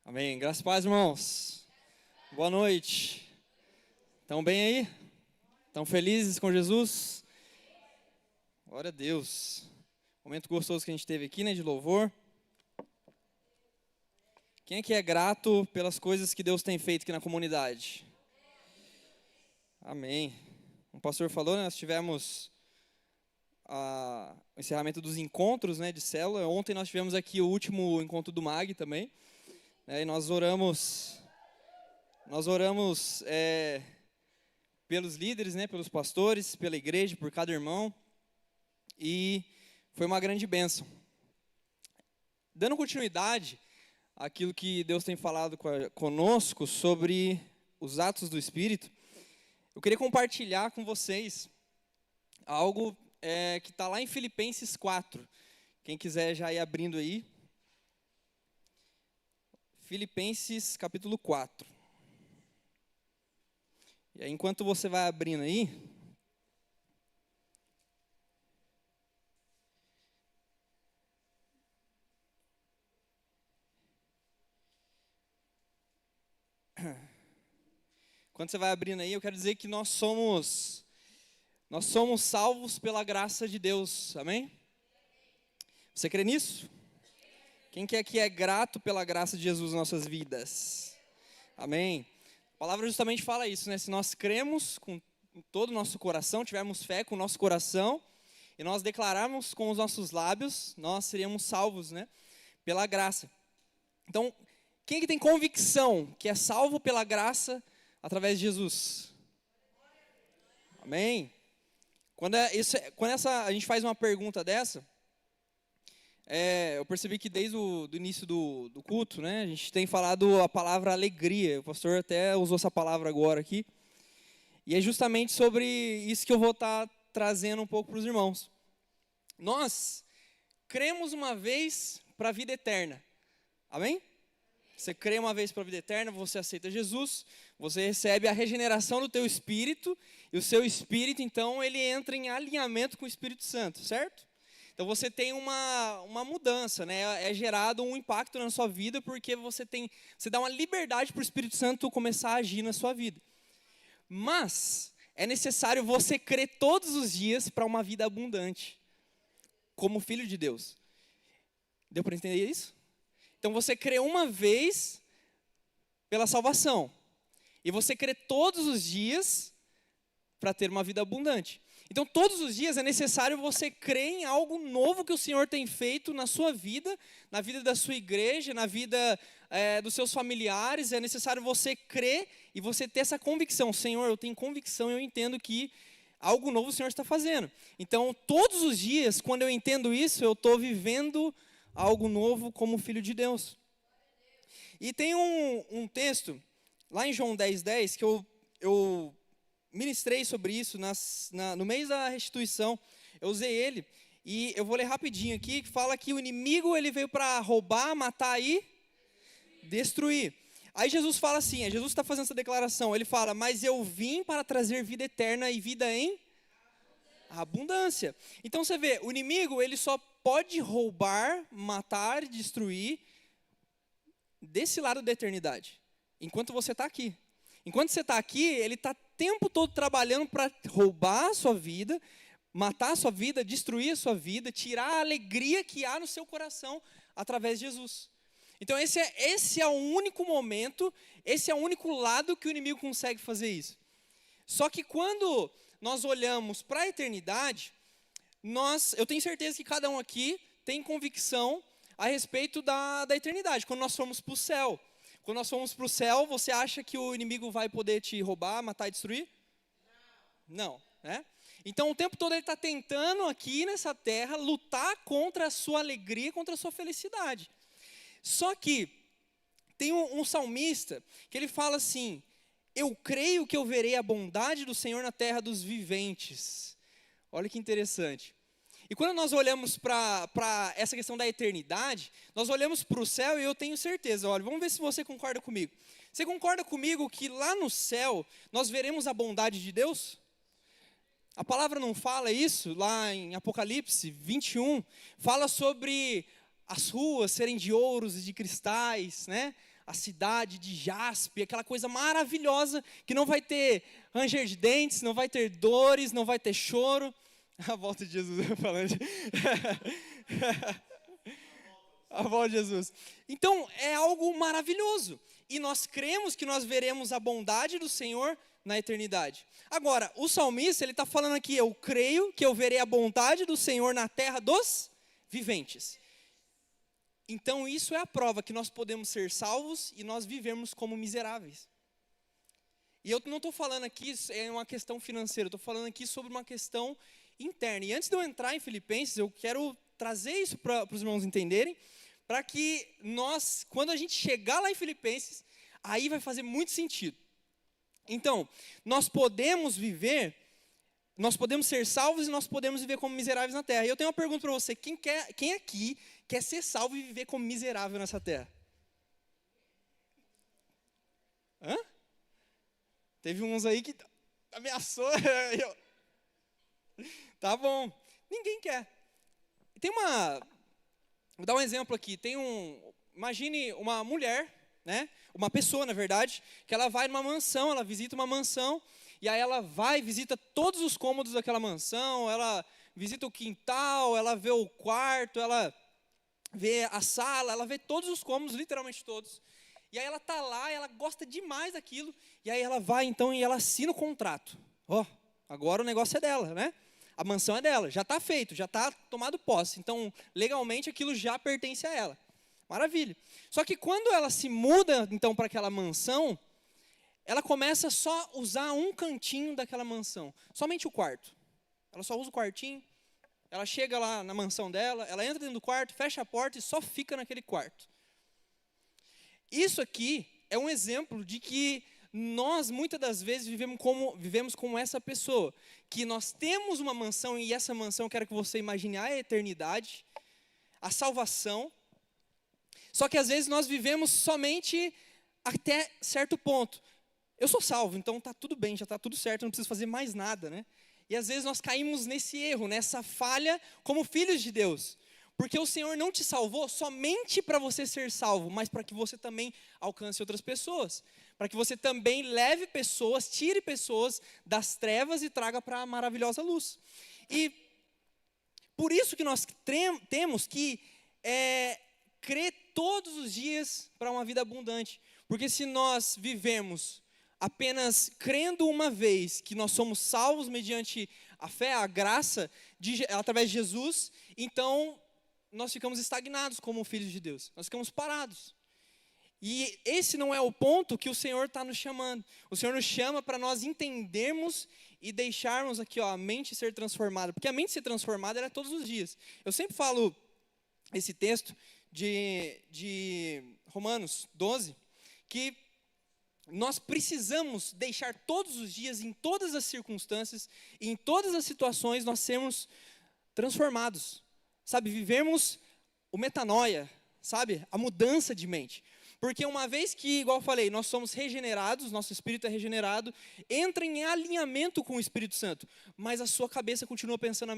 Amém. Graças a Deus, irmãos. Boa noite. Estão bem aí? Estão felizes com Jesus? Glória a Deus. Momento gostoso que a gente teve aqui, né, de louvor. Quem é que é grato pelas coisas que Deus tem feito aqui na comunidade? Amém. O pastor falou, né, nós tivemos o encerramento dos encontros, né, de célula. Ontem nós tivemos aqui o último encontro do MAG também. E nós oramos pelos líderes, né, pelos pastores, pela igreja, por cada irmão. E foi uma grande bênção. Dando continuidade àquilo que Deus tem falado conosco sobre os atos do Espírito, eu queria compartilhar com vocês algo que está lá em Filipenses 4. Quem quiser já ir abrindo aí. Filipenses capítulo 4. E aí, enquanto você vai abrindo aí, eu quero dizer que nós somos salvos pela graça de Deus, amém? Você crê nisso? Quem que aqui é grato pela graça de Jesus nas nossas vidas? Amém? A palavra justamente fala isso, né? Se nós cremos com todo o nosso coração, tivermos fé com o nosso coração, e nós declararmos com os nossos lábios, nós seríamos salvos, né? Pela graça. Então, quem que tem convicção que é salvo pela graça através de Jesus? Amém? Quando a gente faz uma pergunta dessa, eu percebi que desde o início do culto, né, a gente tem falado a palavra alegria. O pastor até usou essa palavra agora aqui. E é justamente sobre isso que eu vou estar trazendo um pouco para os irmãos. Nós cremos uma vez para a vida eterna. Amém? Você crê uma vez para a vida eterna, você aceita Jesus, você recebe a regeneração do teu espírito, e o seu espírito, então, ele entra em alinhamento com o Espírito Santo, certo? Então você tem uma mudança, né? É gerado um impacto na sua vida, porque você dá uma liberdade para o Espírito Santo começar a agir na sua vida. Mas é necessário você crer todos os dias para uma vida abundante, como filho de Deus. Deu para entender isso? Então você crê uma vez pela salvação, e você crê todos os dias para ter uma vida abundante. Então, todos os dias é necessário você crer em algo novo que o Senhor tem feito na sua vida, na vida da sua igreja, na vida dos seus familiares. É necessário você crer e você ter essa convicção. Senhor, eu tenho convicção, eu entendo que algo novo o Senhor está fazendo. Então, todos os dias, quando eu entendo isso, eu estou vivendo algo novo como filho de Deus. E tem um texto, lá em João 10:10, que eu ministrei sobre isso no mês da restituição. Eu usei ele e eu vou ler rapidinho aqui, que fala que o inimigo ele veio para roubar, matar e destruir. Aí Jesus fala assim, Jesus está fazendo essa declaração, ele fala, mas eu vim para trazer vida eterna e vida em abundância. Então você vê, o inimigo ele só pode roubar, matar e destruir desse lado da eternidade, enquanto você está aqui. Enquanto você está aqui, ele está o tempo todo trabalhando para roubar a sua vida, matar a sua vida, destruir a sua vida, tirar a alegria que há no seu coração através de Jesus. Então esse é o único momento, esse é o único lado que o inimigo consegue fazer isso. Só que quando nós olhamos para a eternidade, eu tenho certeza que cada um aqui tem convicção a respeito da eternidade, quando nós formos para o céu. Quando nós formos para o céu, você acha que o inimigo vai poder te roubar, matar e destruir? Não, né? Então, o tempo todo ele está tentando aqui nessa terra lutar contra a sua alegria, contra a sua felicidade. Só que tem um salmista que ele fala assim, eu creio que eu verei a bondade do Senhor na terra dos viventes. Olha que interessante. E quando nós olhamos para essa questão da eternidade, nós olhamos para o céu e eu tenho certeza, olha, vamos ver se você concorda comigo. Você concorda comigo que lá no céu nós veremos a bondade de Deus? A palavra não fala isso, lá em Apocalipse 21, fala sobre as ruas serem de ouros e de cristais, né? a cidade de jaspe, aquela coisa maravilhosa, que não vai ter ranger de dentes, não vai ter dores, não vai ter choro. A volta de Jesus, falando. A volta de Jesus. Então, é algo maravilhoso. E nós cremos que nós veremos a bondade do Senhor na eternidade. Agora, o salmista, ele está falando aqui, eu creio que eu verei a bondade do Senhor na terra dos viventes. Então, isso é a prova que nós podemos ser salvos e nós vivemos como miseráveis. E eu não estou falando aqui, é uma questão financeira, eu estou falando aqui sobre uma questão interna. E antes de eu entrar em Filipenses, eu quero trazer isso para os irmãos entenderem, para que nós, quando a gente chegar lá em Filipenses, aí vai fazer muito sentido. Então, nós podemos ser salvos e nós podemos viver como miseráveis na terra. E eu tenho uma pergunta para você, quem aqui quer ser salvo e viver como miserável nessa terra? Hã? Teve uns aí que ameaçou. Tá bom, ninguém quer. Vou dar um exemplo aqui. Imagine uma mulher, né? Uma pessoa, na verdade, que ela vai numa mansão, ela visita uma mansão, e aí ela visita todos os cômodos daquela mansão, ela visita o quintal, ela vê o quarto, ela vê a sala, ela vê todos os cômodos, literalmente todos. E aí ela está lá, ela gosta demais daquilo, e aí ela vai então e ela assina o contrato. Agora o negócio é dela, né? A mansão é dela, já está feito, já está tomado posse. Então, legalmente, aquilo já pertence a ela. Maravilha. Só que quando ela se muda, então, para aquela mansão, ela começa só a usar um cantinho daquela mansão. Somente o quarto. Ela só usa o quartinho. Ela chega lá na mansão dela, ela entra dentro do quarto, fecha a porta e só fica naquele quarto. Isso aqui é um exemplo de que nós, muitas das vezes, vivemos como essa pessoa, que nós temos uma mansão, e essa mansão, eu quero que você imagine a eternidade, a salvação, só que às vezes nós vivemos somente até certo ponto. Eu sou salvo, então está tudo bem, já está tudo certo, não preciso fazer mais nada, né? E às vezes nós caímos nesse erro, nessa falha, como filhos de Deus. Porque o Senhor não te salvou somente para você ser salvo, mas para que você também alcance outras pessoas. Para que você também leve pessoas, tire pessoas das trevas e traga para a maravilhosa luz. E por isso que nós temos que crer todos os dias para uma vida abundante. Porque se nós vivemos apenas crendo uma vez que nós somos salvos mediante a fé, a graça, através de Jesus, então nós ficamos estagnados como filhos de Deus. Nós ficamos parados. E esse não é o ponto que o Senhor está nos chamando. O Senhor nos chama para nós entendermos e deixarmos aqui a mente ser transformada. Porque a mente ser transformada é todos os dias. Eu sempre falo esse texto de Romanos 12, que nós precisamos deixar todos os dias, em todas as circunstâncias, em todas as situações, nós sermos transformados. Sabe, vivermos o metanoia, sabe, a mudança de mente. Porque uma vez que, igual eu falei, nós somos regenerados, nosso espírito é regenerado, entra em alinhamento com o Espírito Santo, mas a sua cabeça continua pensando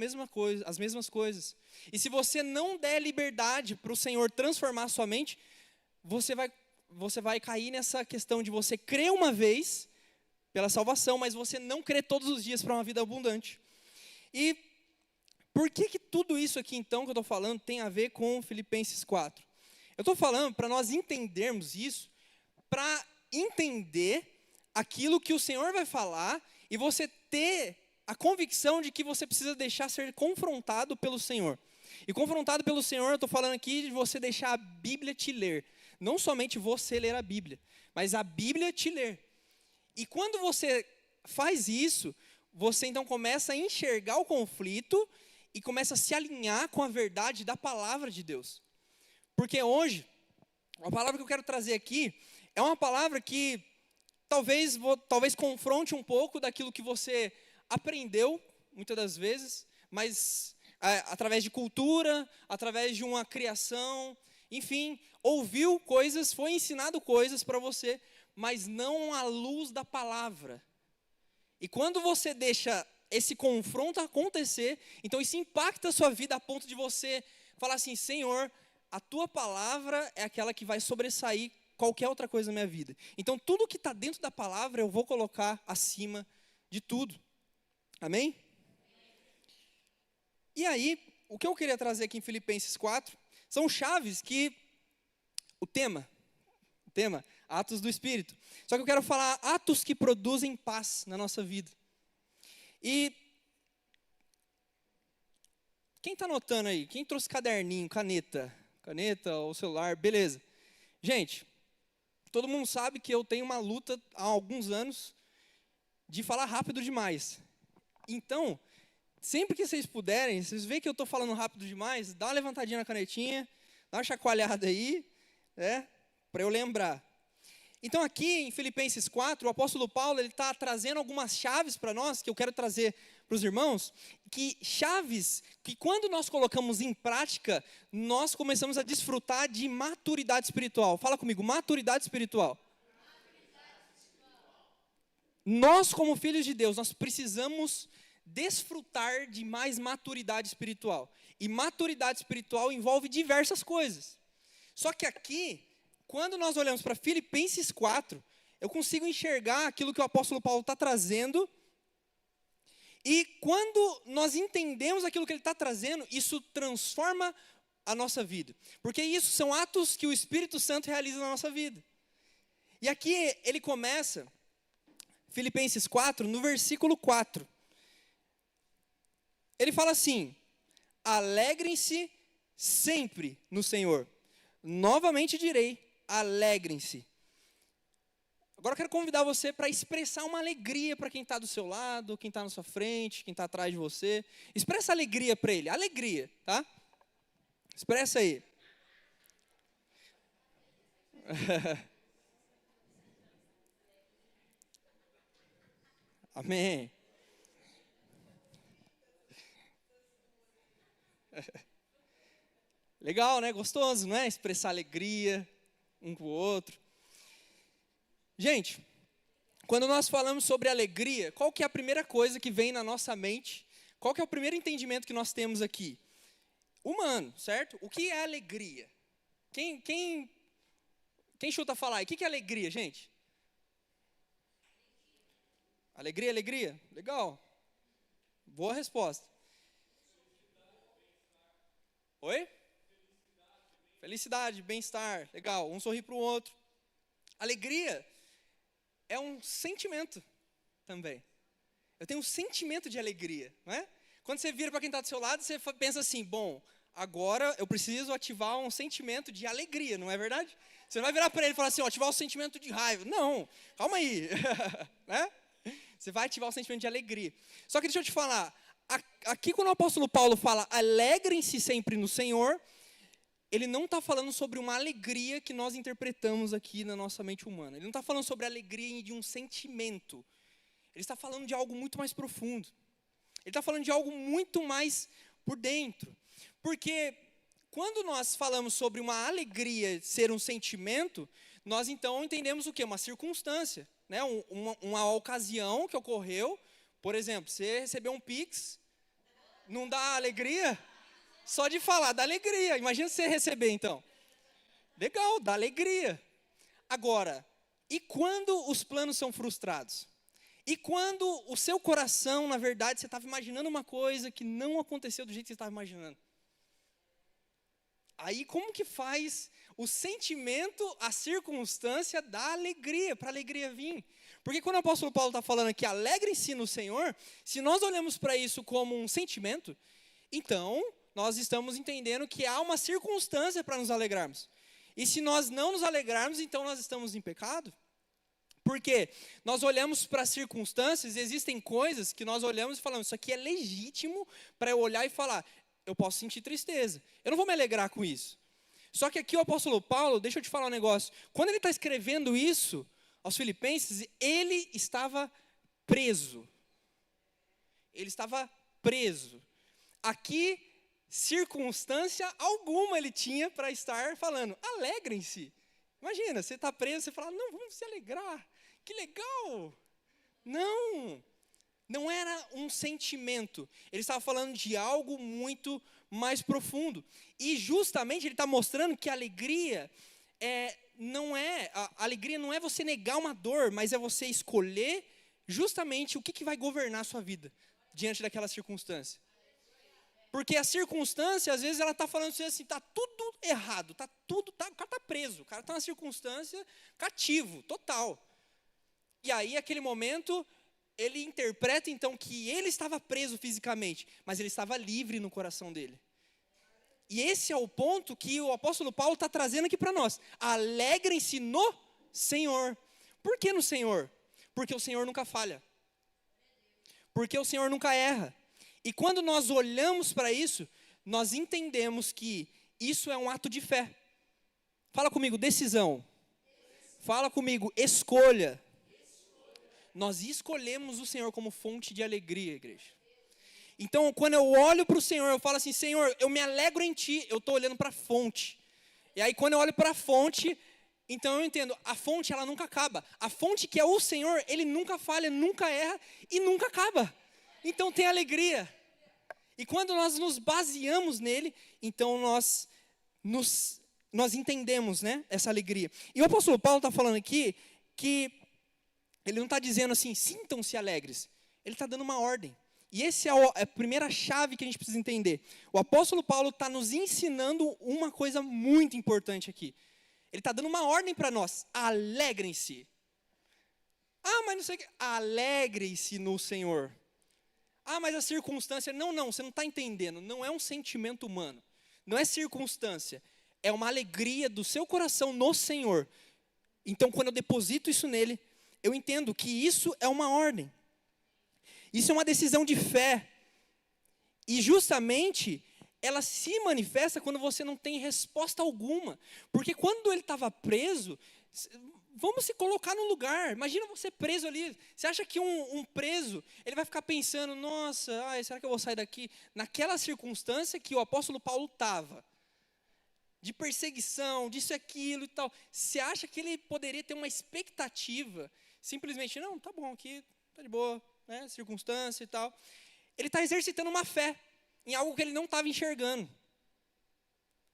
as mesmas coisas. E se você não der liberdade para o Senhor transformar a sua mente, você vai cair nessa questão de você crer uma vez pela salvação, mas você não crer todos os dias para uma vida abundante. E por que tudo isso aqui, então, que eu estou falando, tem a ver com Filipenses 4? Eu estou falando para nós entendermos isso, para entender aquilo que o Senhor vai falar e você ter a convicção de que você precisa deixar ser confrontado pelo Senhor. E confrontado pelo Senhor, eu estou falando aqui de você deixar a Bíblia te ler. Não somente você ler a Bíblia, mas a Bíblia te ler. E quando você faz isso, você então começa a enxergar o conflito e começa a se alinhar com a verdade da palavra de Deus. Porque hoje, a palavra que eu quero trazer aqui é uma palavra que talvez confronte um pouco daquilo que você aprendeu, muitas das vezes, mas através de cultura, através de uma criação, enfim, ouviu coisas, foi ensinado coisas para você, mas não à luz da palavra. E quando você deixa esse confronto acontecer, então isso impacta a sua vida a ponto de você falar assim, Senhor, a tua palavra é aquela que vai sobressair qualquer outra coisa na minha vida. Então, tudo que está dentro da palavra, eu vou colocar acima de tudo. Amém? E aí, o que eu queria trazer aqui em Filipenses 4, são chaves que, o tema, atos do Espírito. Só que eu quero falar atos que produzem paz na nossa vida. E quem está anotando aí? Quem trouxe caderninho, caneta ou celular? Beleza. Gente, todo mundo sabe que eu tenho uma luta há alguns anos de falar rápido demais. Então, sempre que vocês puderem, vocês veem que eu estou falando rápido demais, dá uma levantadinha na canetinha, dá uma chacoalhada aí, né, para eu lembrar. Então aqui em Filipenses 4, o apóstolo Paulo está trazendo algumas chaves para nós, que eu quero trazer para os irmãos, que chaves que quando nós colocamos em prática, nós começamos a desfrutar de maturidade espiritual. Fala comigo, maturidade espiritual. Nós como filhos de Deus, nós precisamos desfrutar de mais maturidade espiritual. E maturidade espiritual envolve diversas coisas. Só que aqui, quando nós olhamos para Filipenses 4, eu consigo enxergar aquilo que o apóstolo Paulo está trazendo. E quando nós entendemos aquilo que ele está trazendo, isso transforma a nossa vida. Porque isso são atos que o Espírito Santo realiza na nossa vida. E aqui ele começa, Filipenses 4, no versículo 4. Ele fala assim: alegrem-se sempre no Senhor. Novamente direi, alegrem-se. Agora eu quero convidar você para expressar uma alegria para quem está do seu lado, quem está na sua frente, quem está atrás de você. Expressa alegria para ele, alegria, tá? Expressa aí. Amém. Legal, né? Gostoso, não é? Expressar alegria um com o outro. Gente, quando nós falamos sobre alegria, qual que é a primeira coisa que vem na nossa mente? Qual que é o primeiro entendimento que nós temos aqui? Humano, certo? O que é alegria? Quem chuta falar aí? O que é alegria, gente? Alegria, alegria? Legal. Boa resposta. Oi? Felicidade, bem-estar. Legal. Um sorrir para o outro. Alegria é um sentimento também. Eu tenho um sentimento de alegria, não é? Quando você vira para quem está do seu lado, você pensa assim, bom, agora eu preciso ativar um sentimento de alegria, não é verdade? Você não vai virar para ele e falar assim, ó, ativar o sentimento de raiva. Não, calma aí. Né? Você vai ativar o sentimento de alegria. Só que deixa eu te falar, aqui quando o apóstolo Paulo fala, alegrem-se sempre no Senhor, ele não está falando sobre uma alegria que nós interpretamos aqui na nossa mente humana. Ele não está falando sobre a alegria de um sentimento. Ele está falando de algo muito mais profundo. Ele está falando de algo muito mais por dentro. Porque quando nós falamos sobre uma alegria ser um sentimento, nós então entendemos o quê? Uma circunstância, né? Uma ocasião que ocorreu. Por exemplo, você recebeu um Pix, não dá alegria? Só de falar, dá alegria. Imagina você receber, então. Legal, dá alegria. Agora, e quando os planos são frustrados? E quando o seu coração, na verdade, você estava imaginando uma coisa que não aconteceu do jeito que você estava imaginando? Aí, como que faz o sentimento, a circunstância da alegria, para a alegria vir? Porque quando o apóstolo Paulo está falando aqui, alegrem-se no Senhor, se nós olhamos para isso como um sentimento, então nós estamos entendendo que há uma circunstância para nos alegrarmos. E se nós não nos alegrarmos, então nós estamos em pecado. Porque nós olhamos para as circunstâncias, existem coisas que nós olhamos e falamos, isso aqui é legítimo para eu olhar e falar, eu posso sentir tristeza, eu não vou me alegrar com isso. Só que aqui o apóstolo Paulo, deixa eu te falar um negócio, quando ele está escrevendo isso aos filipenses, ele estava preso. Ele estava preso. Aqui, circunstância alguma ele tinha para estar falando, alegrem-se. Imagina, você está preso, você fala, não, vamos se alegrar, que legal. Não era um sentimento, ele estava falando de algo muito mais profundo. E justamente ele está mostrando que a alegria a alegria não é você negar uma dor, mas é você escolher justamente o que vai governar a sua vida diante daquela circunstância. Porque a circunstância, às vezes, ela está falando assim, está tudo errado, o cara está preso, o cara está numa circunstância cativo, total. E aí, naquele momento, ele interpreta, então, que ele estava preso fisicamente, mas ele estava livre no coração dele. E esse é o ponto que o apóstolo Paulo está trazendo aqui para nós. Alegrem-se no Senhor. Por que no Senhor? Porque o Senhor nunca falha. Porque o Senhor nunca erra. E quando nós olhamos para isso, nós entendemos que isso é um ato de fé. Fala comigo, decisão. Fala comigo, escolha. Nós escolhemos o Senhor como fonte de alegria, igreja. Então, quando eu olho para o Senhor, eu falo assim, Senhor, eu me alegro em Ti, eu estou olhando para a fonte. E aí, quando eu olho para a fonte, então eu entendo, a fonte, ela nunca acaba. A fonte que é o Senhor, Ele nunca falha, nunca erra e nunca acaba. Então, tem alegria. E quando nós nos baseamos nele, então nós entendemos, né, essa alegria. E o apóstolo Paulo está falando aqui que ele não está dizendo assim, sintam-se alegres. Ele está dando uma ordem. E essa é a primeira chave que a gente precisa entender. O apóstolo Paulo está nos ensinando uma coisa muito importante aqui. Ele está dando uma ordem para nós. Alegrem-se. Ah, mas não sei o que. Alegre-se no Senhor. Ah, mas a circunstância... Não, você não está entendendo. Não é um sentimento humano. Não é circunstância. É uma alegria do seu coração no Senhor. Então, quando eu deposito isso nele, eu entendo que isso é uma ordem. Isso é uma decisão de fé. E justamente, ela se manifesta quando você não tem resposta alguma. Porque quando ele estava preso, vamos se colocar no lugar. Imagina você preso ali. Você acha que um preso, ele vai ficar pensando, nossa, será que eu vou sair daqui? Naquela circunstância que o apóstolo Paulo estava, de perseguição, disso e aquilo e tal. Você acha que ele poderia ter uma expectativa? Simplesmente, não, tá bom, aqui tá de boa. Né, circunstância e tal. Ele está exercitando uma fé em algo que ele não estava enxergando.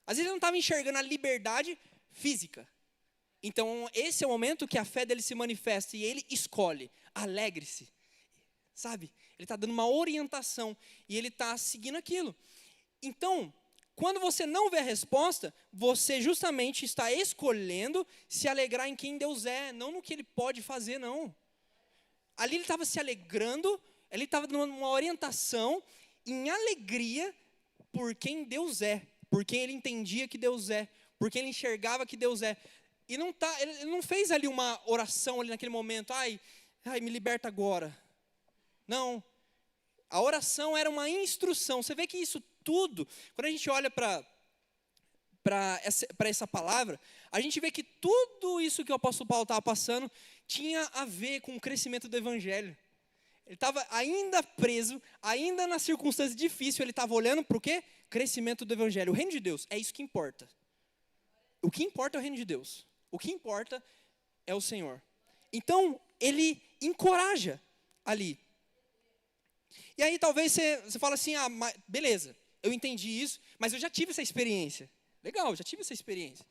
Às vezes ele não estava enxergando a liberdade física. Então, esse é o momento que a fé dele se manifesta e ele escolhe, alegre-se. Sabe? Ele está dando uma orientação e ele está seguindo aquilo. Então, quando você não vê a resposta, você justamente está escolhendo se alegrar em quem Deus é, não no que Ele pode fazer, não. Ali ele estava se alegrando, ele estava dando uma orientação em alegria por quem Deus é, por quem ele entendia que Deus é, por quem ele enxergava que Deus é. E ele não fez ali uma oração ali naquele momento, ai, me liberta agora. Não, a oração era uma instrução. Você vê que isso tudo, quando a gente olha para essa palavra, a gente vê que tudo isso que o apóstolo Paulo estava passando tinha a ver com o crescimento do evangelho. Ele estava ainda preso, ainda na circunstância difícil, ele estava olhando para o quê? Crescimento do evangelho. O reino de Deus, é isso que importa. O que importa é o reino de Deus. O que importa é o Senhor. Então, ele encoraja ali. E aí talvez você fala assim, beleza, eu entendi isso, mas eu já tive essa experiência. Legal, eu já tive essa experiência.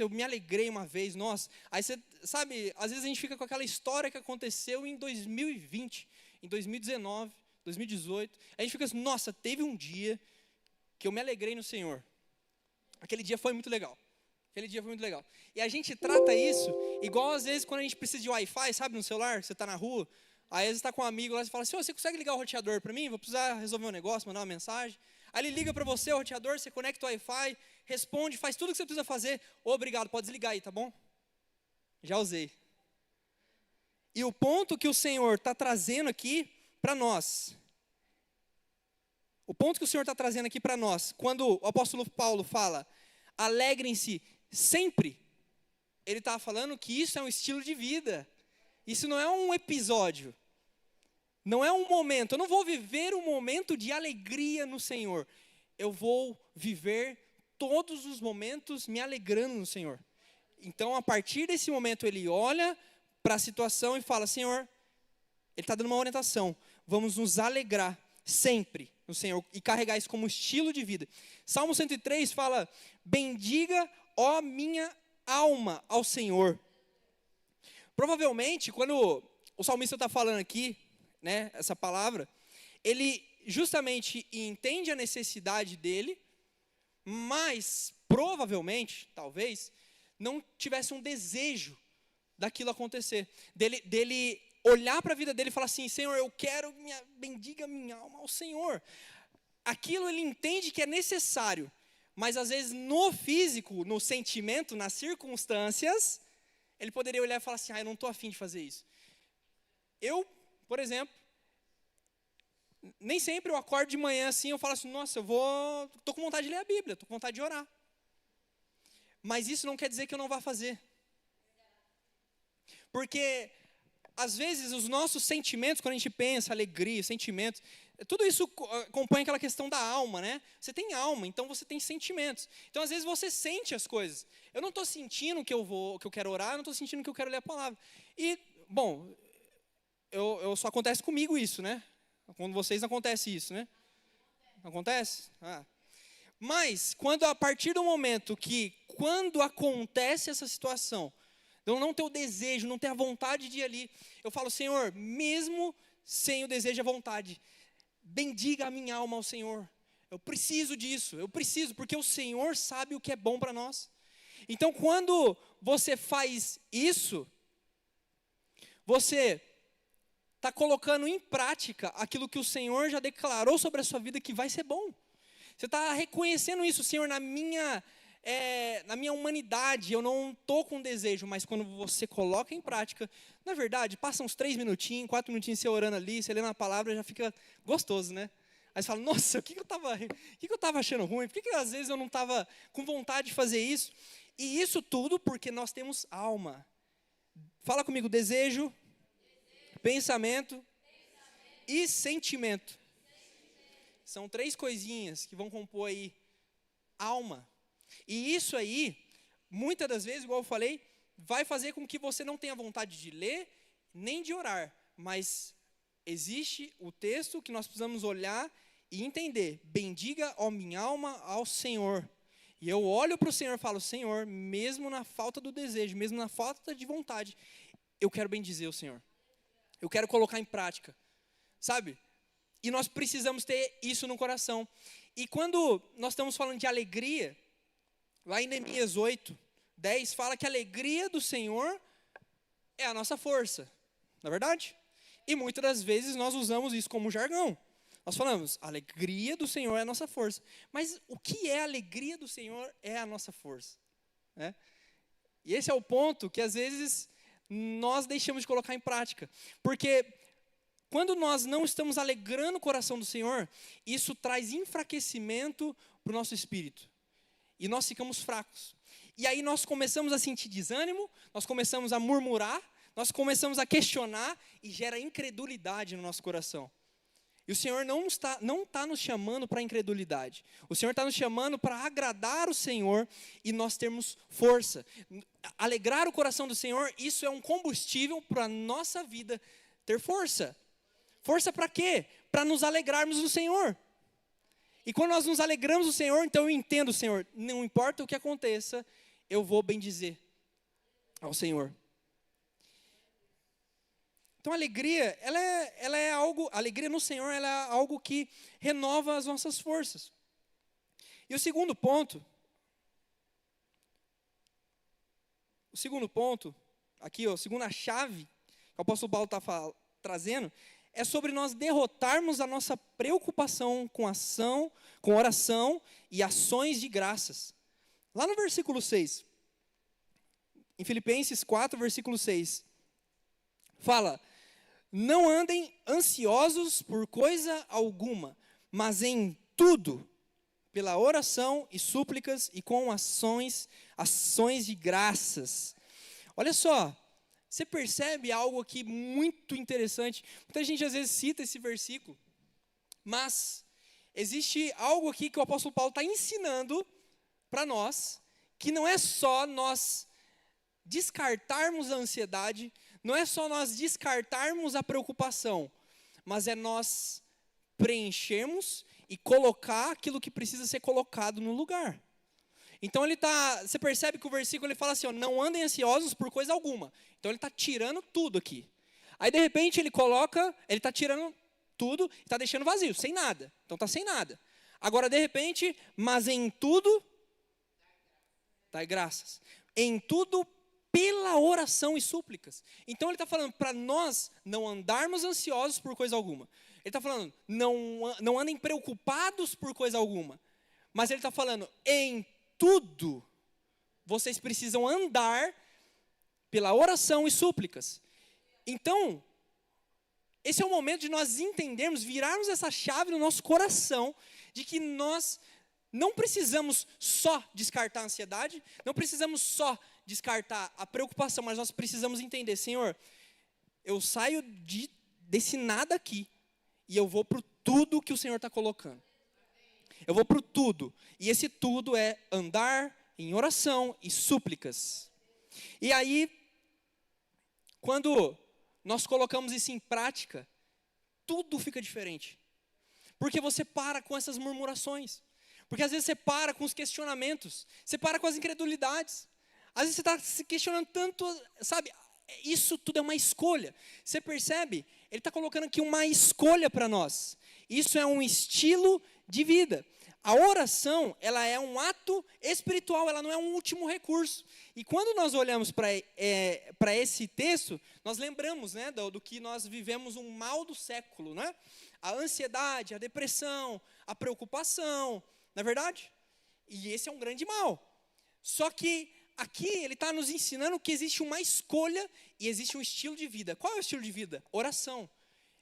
Eu me alegrei uma vez, nossa. Aí você, sabe, às vezes a gente fica com aquela história que aconteceu em 2020, em 2019, 2018. A gente fica assim, nossa, teve um dia que eu me alegrei no Senhor. Aquele dia foi muito legal. E a gente trata isso igual às vezes quando a gente precisa de Wi-Fi, sabe, no celular, você está na rua, aí às vezes está com um amigo lá, você fala assim, você consegue ligar o roteador para mim? Vou precisar resolver um negócio, mandar uma mensagem. Aí ele liga para você, o roteador, você conecta o Wi-Fi, responde, faz tudo o que você precisa fazer. Obrigado, pode desligar aí, tá bom? Já usei. E o ponto que o Senhor está trazendo aqui para nós, quando o apóstolo Paulo fala, alegrem-se sempre, ele está falando que isso é um estilo de vida. Isso não é um episódio. Não é um momento, eu não vou viver um momento de alegria no Senhor. Eu vou viver todos os momentos me alegrando no Senhor. Então, a partir desse momento, ele olha para a situação e fala, Senhor, ele está dando uma orientação. Vamos nos alegrar sempre no Senhor e carregar isso como estilo de vida. Salmo 103 fala, bendiga, ó minha alma, ao Senhor. Provavelmente, quando o salmista está falando aqui, né, essa palavra, ele justamente entende a necessidade dele, mas provavelmente, talvez, não tivesse um desejo daquilo acontecer, dele olhar para a vida dele e falar assim: Senhor, eu quero, bendiga minha alma ao Senhor. Aquilo ele entende que é necessário, mas às vezes no físico, no sentimento, nas circunstâncias, ele poderia olhar e falar assim: eu não estou afim de fazer isso. Eu, por exemplo, nem sempre eu acordo de manhã assim, eu falo assim: nossa, estou com vontade de ler a Bíblia, estou com vontade de orar. Mas isso não quer dizer que eu não vá fazer. Porque, às vezes, os nossos sentimentos, quando a gente pensa, alegria, sentimentos, tudo isso compõe aquela questão da alma, né? Você tem alma, então você tem sentimentos. Então, às vezes, você sente as coisas. Eu não estou sentindo que eu quero orar, eu não estou sentindo que eu quero ler a palavra. E, bom, só acontece comigo isso, né? Com vocês não acontece isso, né? Acontece? Mas, a partir do momento quando acontece essa situação, eu não ter o desejo, não ter a vontade de ir ali, eu falo: Senhor, mesmo sem o desejo e a vontade, bendiga a minha alma ao Senhor. Eu preciso disso, porque o Senhor sabe o que é bom para nós. Então, quando você faz isso, você está colocando em prática aquilo que o Senhor já declarou sobre a sua vida que vai ser bom. Você está reconhecendo isso: Senhor, na minha humanidade, eu não estou com desejo, mas quando você coloca em prática, na verdade, passa uns 3 minutinhos, 4 minutinhos você orando ali, você lendo a palavra, já fica gostoso, né? Aí você fala: nossa, o que eu estava achando ruim? Por que às vezes eu não estava com vontade de fazer isso? E isso tudo porque nós temos alma. Fala comigo: desejo, pensamento e sentimento. São 3 coisinhas que vão compor aí alma. E isso aí, muitas das vezes, igual eu falei, vai fazer com que você não tenha vontade de ler, nem de orar. Mas existe o texto que nós precisamos olhar e entender: bendiga, ó minha alma, ao Senhor. E eu olho para o Senhor e falo: Senhor, mesmo na falta do desejo, mesmo na falta de vontade, eu quero bendizer o Senhor. Eu quero colocar em prática, sabe? E nós precisamos ter isso no coração. E quando nós estamos falando de alegria, lá em Neemias 8:10, fala que a alegria do Senhor é a nossa força. Não é verdade? E muitas das vezes nós usamos isso como jargão. Nós falamos: a alegria do Senhor é a nossa força. Mas o que é a alegria do Senhor é a nossa força, né? E esse é o ponto que às vezes nós deixamos de colocar em prática. Porque quando nós não estamos alegrando o coração do Senhor, isso traz enfraquecimento para o nosso espírito. E nós ficamos fracos. E aí nós começamos a sentir desânimo, nós começamos a murmurar, nós começamos a questionar e gera incredulidade no nosso coração. E o Senhor não está nos chamando para a incredulidade. O Senhor está nos chamando para agradar o Senhor e nós termos força. Alegrar o coração do Senhor, isso é um combustível para a nossa vida ter força. Força para quê? Para nos alegrarmos no Senhor. E quando nós nos alegramos no Senhor, então eu entendo: Senhor, não importa o que aconteça, eu vou bendizer ao Senhor. Então a alegria, ela é algo, a alegria no Senhor, ela é algo que renova as nossas forças. E o segundo ponto, aqui, a segunda chave que o apóstolo Paulo está trazendo, é sobre nós derrotarmos a nossa preocupação com oração e ações de graças. Lá no versículo 6, em Filipenses 4, versículo 6, fala: não andem ansiosos por coisa alguma, mas em tudo, pela oração e súplicas e com ações de graças. Olha só, você percebe algo aqui muito interessante. Muita gente às vezes cita esse versículo, mas existe algo aqui que o apóstolo Paulo está ensinando para nós, que não é só nós descartarmos a ansiedade, não é só nós descartarmos a preocupação, mas é nós preenchermos e colocar aquilo que precisa ser colocado no lugar. Então você percebe que o versículo ele fala assim, ó, não andem ansiosos por coisa alguma. Então ele está tirando tudo aqui. Aí de repente ele está tirando tudo e está deixando vazio, sem nada. Então está sem nada. Agora de repente, mas em tudo, dai graças. Em tudo pela oração e súplicas. Então ele está falando para nós não andarmos ansiosos por coisa alguma. Ele está falando, não andem preocupados por coisa alguma. Mas ele está falando, em tudo, vocês precisam andar pela oração e súplicas. Então, esse é o momento de nós entendermos, virarmos essa chave no nosso coração, de que nós não precisamos só descartar a ansiedade, não precisamos só descartar a preocupação, mas nós precisamos entender, Senhor, eu saio desse nada aqui, e eu vou para tudo que o Senhor está colocando. Eu vou para o tudo. E esse tudo é andar em oração e súplicas. E aí, quando nós colocamos isso em prática, tudo fica diferente. Porque você para com essas murmurações. Porque às vezes você para com os questionamentos. Você para com as incredulidades. Às vezes você está se questionando tanto, sabe? Isso tudo é uma escolha. Você percebe? Ele está colocando aqui uma escolha para nós. Isso é um estilo de vida. A oração, ela é um ato espiritual, ela não é um último recurso. E quando nós olhamos para esse texto, nós lembramos, né, do que nós vivemos um mal do século, né? A ansiedade, a depressão, a preocupação, não é verdade? E esse é um grande mal. Só que aqui ele está nos ensinando que existe uma escolha e existe um estilo de vida. Qual é o estilo de vida? Oração.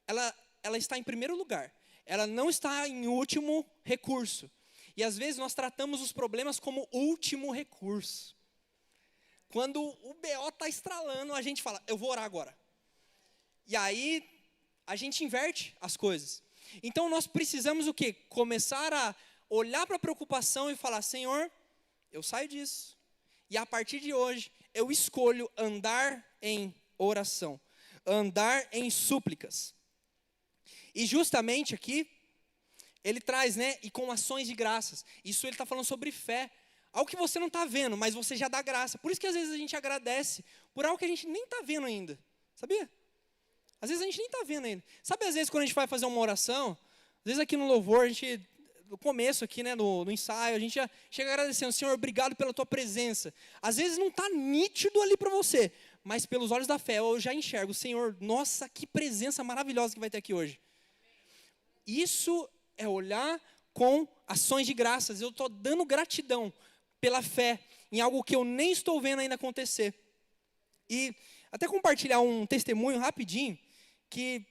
Ela está em primeiro lugar. Ela não está em último recurso. E às vezes nós tratamos os problemas como último recurso. Quando o BO está estralando, a gente fala, eu vou orar agora. E aí a gente inverte as coisas. Então nós precisamos o quê? Começar a olhar para a preocupação e falar, Senhor, eu saio disso. E a partir de hoje, eu escolho andar em oração. Andar em súplicas. E justamente aqui, ele traz, né, e com ações de graças. Isso ele está falando sobre fé. Algo que você não está vendo, mas você já dá graça. Por isso que às vezes a gente agradece por algo que a gente nem está vendo ainda. Sabia? Às vezes a gente nem está vendo ainda. Sabe, às vezes quando a gente vai fazer uma oração, às vezes aqui no louvor, a gente, no começo aqui, né, no ensaio, a gente já chega agradecendo, Senhor, obrigado pela tua presença. Às vezes não está nítido ali para você, mas pelos olhos da fé eu já enxergo, Senhor, nossa, que presença maravilhosa que vai ter aqui hoje. Isso é olhar com ações de graças. Eu estou dando gratidão pela fé em algo que eu nem estou vendo ainda acontecer. E até compartilhar um testemunho rapidinho, que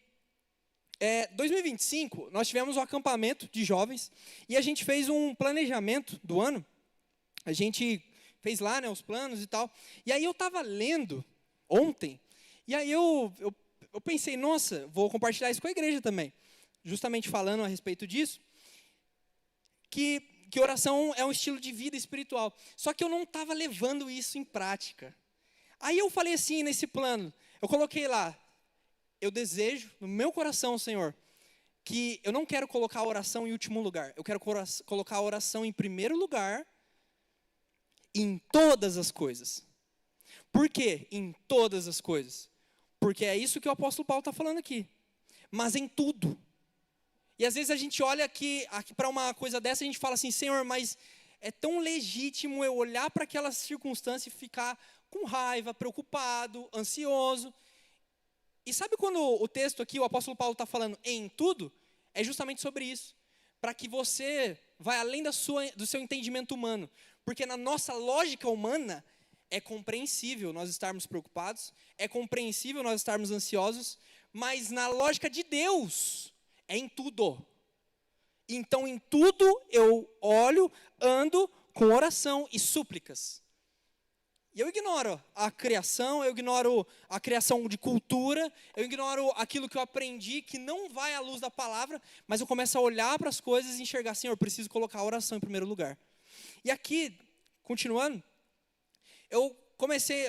2025 nós tivemos um acampamento de jovens e a gente fez um planejamento do ano. A gente fez lá, né, os planos e tal. E aí eu estava lendo ontem, e aí eu pensei, nossa, vou compartilhar isso com a igreja também. Justamente falando a respeito disso, que oração é um estilo de vida espiritual. Só que eu não estava levando isso em prática. Aí eu falei assim, nesse plano, eu coloquei lá, eu desejo no meu coração, Senhor, que eu não quero colocar a oração em último lugar. Eu quero colocar a oração em primeiro lugar, em todas as coisas. Por quê? Em todas as coisas. Porque é isso que o apóstolo Paulo está falando aqui. Mas em tudo. E às vezes a gente olha aqui para uma coisa dessa e a gente fala assim, Senhor, mas é tão legítimo eu olhar para aquela circunstância e ficar com raiva, preocupado, ansioso. E sabe quando o texto aqui, o apóstolo Paulo está falando em tudo? É justamente sobre isso. Para que você vá além do seu entendimento humano. Porque na nossa lógica humana, é compreensível nós estarmos preocupados, é compreensível nós estarmos ansiosos, mas na lógica de Deus, é em tudo. Então, em tudo eu olho, ando com oração e súplicas. E eu ignoro a criação, eu ignoro a criação de cultura, eu ignoro aquilo que eu aprendi, que não vai à luz da palavra, mas eu começo a olhar para as coisas e enxergar, Senhor, eu preciso colocar a oração em primeiro lugar. E aqui, continuando, eu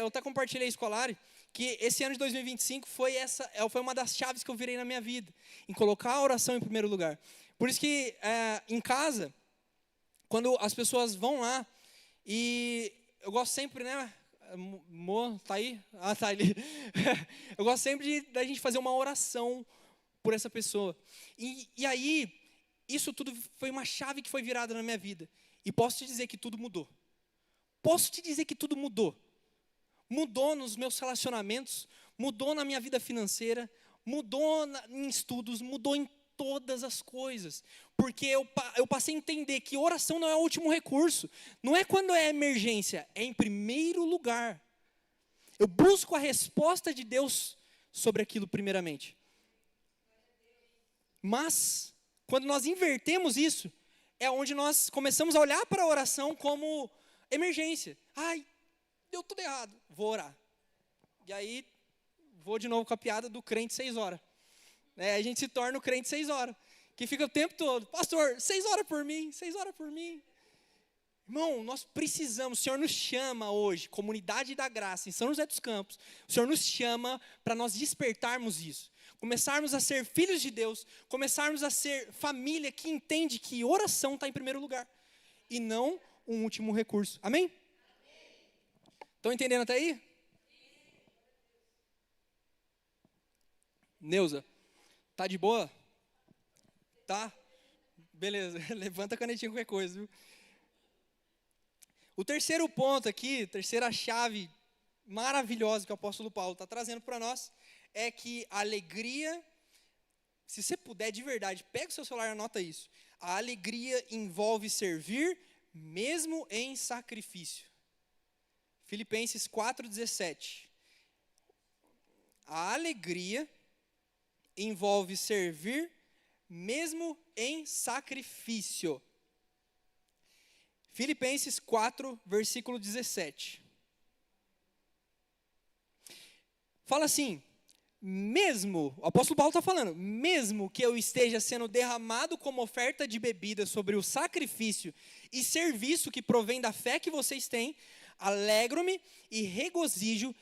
até compartilhei isso com a Lari, que esse ano de 2025 foi uma das chaves que eu virei na minha vida, em colocar a oração em primeiro lugar. Por isso que em casa, quando as pessoas vão lá, E eu gosto sempre, né? Mo, tá aí? Ah, tá ali. Eu gosto sempre da gente fazer uma oração por essa pessoa. E aí, isso tudo foi uma chave que foi virada na minha vida. E posso te dizer que tudo mudou. Posso te dizer que tudo mudou. Mudou nos meus relacionamentos, mudou na minha vida financeira, mudou em estudos, mudou em todas as coisas. Porque eu passei a entender que oração não é o último recurso. Não é quando é emergência, é em primeiro lugar. Eu busco a resposta de Deus sobre aquilo primeiramente. Mas, quando nós invertemos isso, é onde nós começamos a olhar para a oração como emergência. Ai, deu tudo errado, vou orar. E aí, vou de novo com a piada do crente 6 horas. A gente se torna o crente 6 horas. Que fica o tempo todo, pastor, 6 horas por mim, 6 horas por mim. Irmão, nós precisamos, o Senhor nos chama hoje, Comunidade da Graça, em São José dos Campos, o Senhor nos chama para nós despertarmos isso. Começarmos a ser filhos de Deus, começarmos a ser família que entende que oração está em primeiro lugar. E não um último recurso. Amém? Estão entendendo até aí? Neuza, tá de boa? Tá? Beleza, levanta a canetinha qualquer coisa, viu? O terceiro ponto aqui, terceira chave maravilhosa que o apóstolo Paulo está trazendo para nós, é que a alegria, se você puder de verdade, pega o seu celular e anota isso. A alegria envolve servir mesmo em sacrifício. Filipenses 4,17. A alegria envolve servir mesmo em sacrifício. Filipenses 4, versículo 17. Fala assim, o apóstolo Paulo está falando, mesmo que eu esteja sendo derramado como oferta de bebida sobre o sacrifício e serviço que provém da fé que vocês têm, alegro-me e regozijo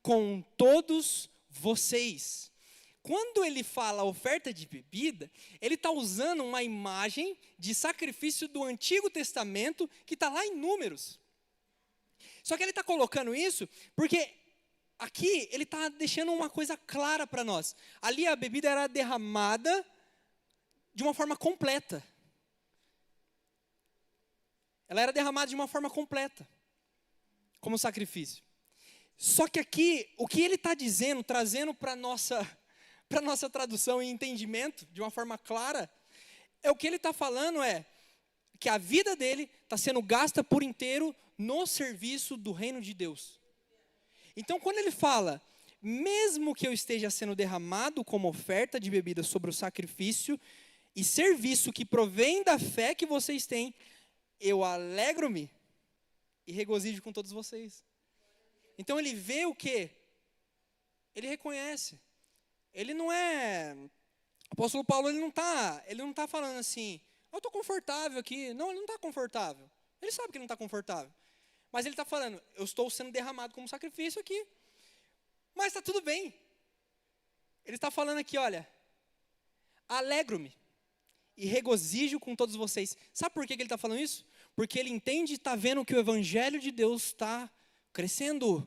com todos vocês. Quando ele fala oferta de bebida, ele está usando uma imagem de sacrifício do Antigo Testamento que está lá em Números. Só que ele está colocando isso porque aqui ele está deixando uma coisa clara para nós. Ali a bebida era derramada de uma forma completa. Ela era derramada de uma forma completa, como sacrifício. Só que aqui, o que ele está dizendo, trazendo para a nossa tradução e entendimento, de uma forma clara, o que ele está falando é que a vida dele está sendo gasta por inteiro no serviço do reino de Deus. Então, quando ele fala, mesmo que eu esteja sendo derramado como oferta de bebida sobre o sacrifício e serviço que provém da fé que vocês têm, eu alegro-me e regozijo com todos vocês. Então, ele vê o quê? Ele reconhece. Ele não é... O apóstolo Paulo, ele não tá falando assim, eu estou confortável aqui. Não, ele não está confortável. Ele sabe que ele não está confortável. Mas ele está falando, eu estou sendo derramado como sacrifício aqui. Mas está tudo bem. Ele está falando aqui, olha, alegro-me e regozijo com todos vocês. Sabe por que ele está falando isso? Porque ele entende e está vendo que o evangelho de Deus está crescendo.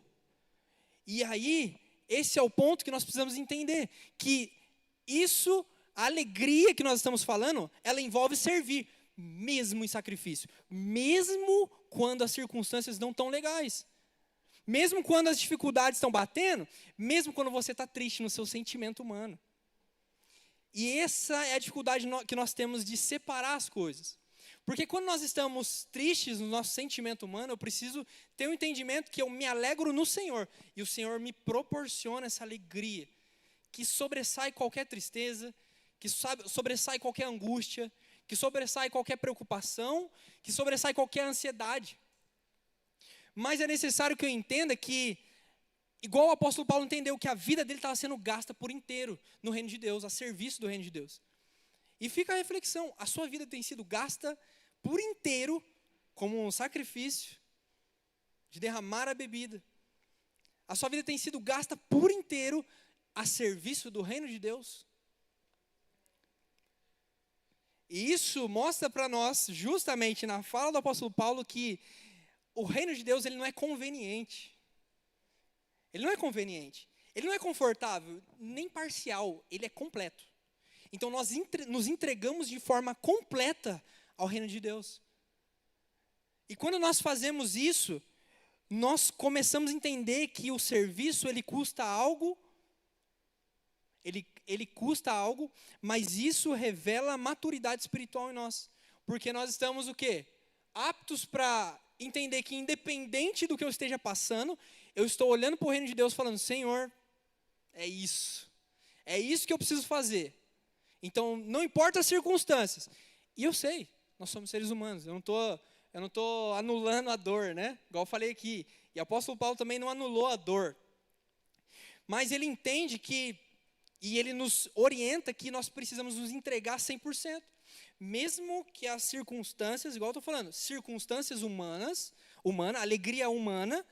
E aí, esse é o ponto que nós precisamos entender. Que isso, a alegria que nós estamos falando, ela envolve servir, mesmo em sacrifício. Mesmo quando as circunstâncias não estão legais. Mesmo quando as dificuldades estão batendo, mesmo quando você está triste no seu sentimento humano. E essa é a dificuldade que nós temos de separar as coisas. Porque quando nós estamos tristes no nosso sentimento humano, eu preciso ter um entendimento que eu me alegro no Senhor. E o Senhor me proporciona essa alegria, que sobressai qualquer tristeza, que sobressai qualquer angústia, que sobressai qualquer preocupação, que sobressai qualquer ansiedade. Mas é necessário que eu entenda que, igual o apóstolo Paulo entendeu que a vida dele estava sendo gasta por inteiro no reino de Deus, a serviço do reino de Deus. E fica a reflexão, a sua vida tem sido gasta por inteiro como um sacrifício de derramar a bebida. A sua vida tem sido gasta por inteiro a serviço do reino de Deus. E isso mostra para nós, justamente na fala do apóstolo Paulo, que o reino de Deus, ele não é conveniente. Ele não é conveniente. Ele não é confortável, nem parcial, ele é completo. Então nós nos entregamos de forma completa ao reino de Deus. E quando nós fazemos isso, nós começamos a entender que o serviço, ele custa algo, ele custa algo, mas isso revela a maturidade espiritual em nós. Porque nós estamos o quê? Aptos para entender que independente do que eu esteja passando, eu estou olhando para o reino de Deus falando, Senhor, é isso que eu preciso fazer. Então, não importa as circunstâncias. E eu sei, nós somos seres humanos, eu não estou anulando a dor, né? Igual eu falei aqui. E o apóstolo Paulo também não anulou a dor. Mas ele entende que, e ele nos orienta que nós precisamos nos entregar 100%. Mesmo que as circunstâncias, igual eu estou falando, circunstâncias humanas, alegria humana,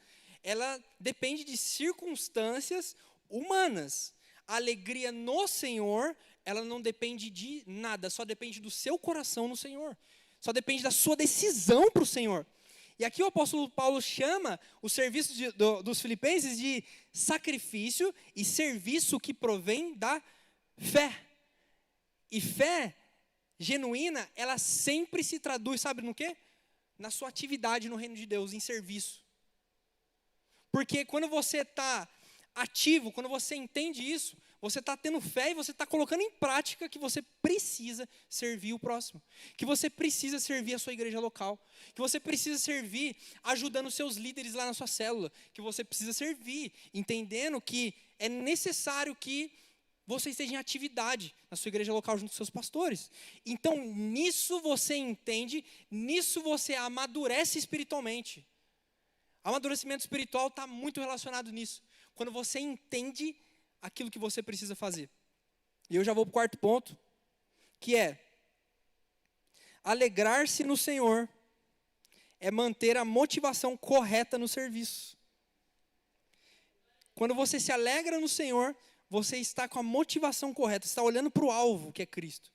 ela depende de circunstâncias humanas. A alegria no Senhor, ela não depende de nada, só depende do seu coração no Senhor. Só depende da sua decisão para o Senhor. E aqui o apóstolo Paulo chama o serviço dos filipenses de sacrifício e serviço que provém da fé. E fé genuína, ela sempre se traduz, sabe no quê? Na sua atividade no reino de Deus, em serviço. Porque quando você está ativo, quando você entende isso, você está tendo fé e você está colocando em prática que você precisa servir o próximo. Que você precisa servir a sua igreja local. Que você precisa servir ajudando os seus líderes lá na sua célula. Que você precisa servir entendendo que é necessário que você esteja em atividade na sua igreja local junto com seus pastores. Então, nisso você entende, nisso você amadurece espiritualmente. Amadurecimento espiritual está muito relacionado nisso. Quando você entende aquilo que você precisa fazer. E eu já vou para o quarto ponto, que é alegrar-se no Senhor é manter a motivação correta no serviço. Quando você se alegra no Senhor, você está com a motivação correta, está olhando para o alvo, que é Cristo.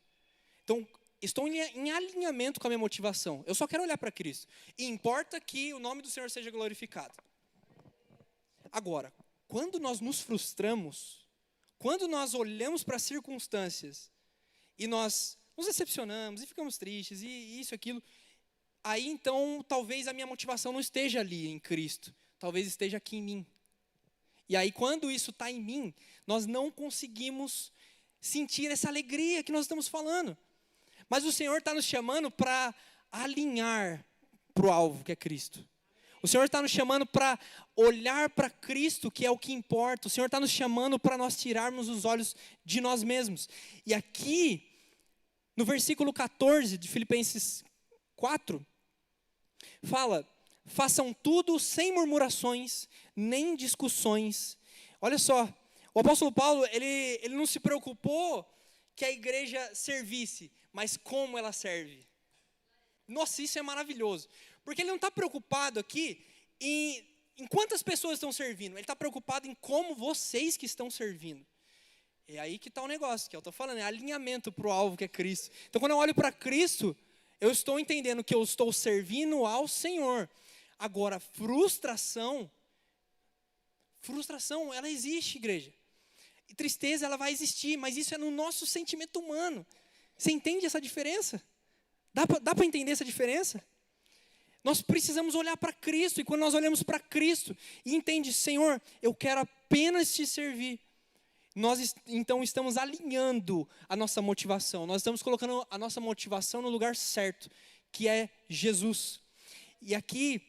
Então, estou em alinhamento com a minha motivação. Eu só quero olhar para Cristo. E importa que o nome do Senhor seja glorificado. Agora, quando nós nos frustramos, quando nós olhamos para as circunstâncias e nós nos decepcionamos e ficamos tristes e isso, aquilo, aí então talvez a minha motivação não esteja ali em Cristo, talvez esteja aqui em mim. E aí quando isso está em mim, nós não conseguimos sentir essa alegria que nós estamos falando. Mas o Senhor está nos chamando para alinhar para o alvo, que é Cristo. O Senhor está nos chamando para olhar para Cristo, que é o que importa. O Senhor está nos chamando para nós tirarmos os olhos de nós mesmos. E aqui, no versículo 14 de Filipenses 4, fala, façam tudo sem murmurações, nem discussões. Olha só, o apóstolo Paulo, ele não se preocupou que a igreja servisse, mas como ela serve. Nossa, isso é maravilhoso. Porque ele não está preocupado aqui em quantas pessoas estão servindo. Ele está preocupado em como vocês que estão servindo. É aí que está o negócio, que eu estou falando. É alinhamento para o alvo, que é Cristo. Então, quando eu olho para Cristo, eu estou entendendo que eu estou servindo ao Senhor. Agora, frustração, ela existe, igreja. E tristeza, ela vai existir, mas isso é no nosso sentimento humano. Você entende essa diferença? Dá para entender essa diferença? Nós precisamos olhar para Cristo, e quando nós olhamos para Cristo e entende, Senhor, eu quero apenas te servir, nós então estamos alinhando a nossa motivação, nós estamos colocando a nossa motivação no lugar certo, que é Jesus. E aqui,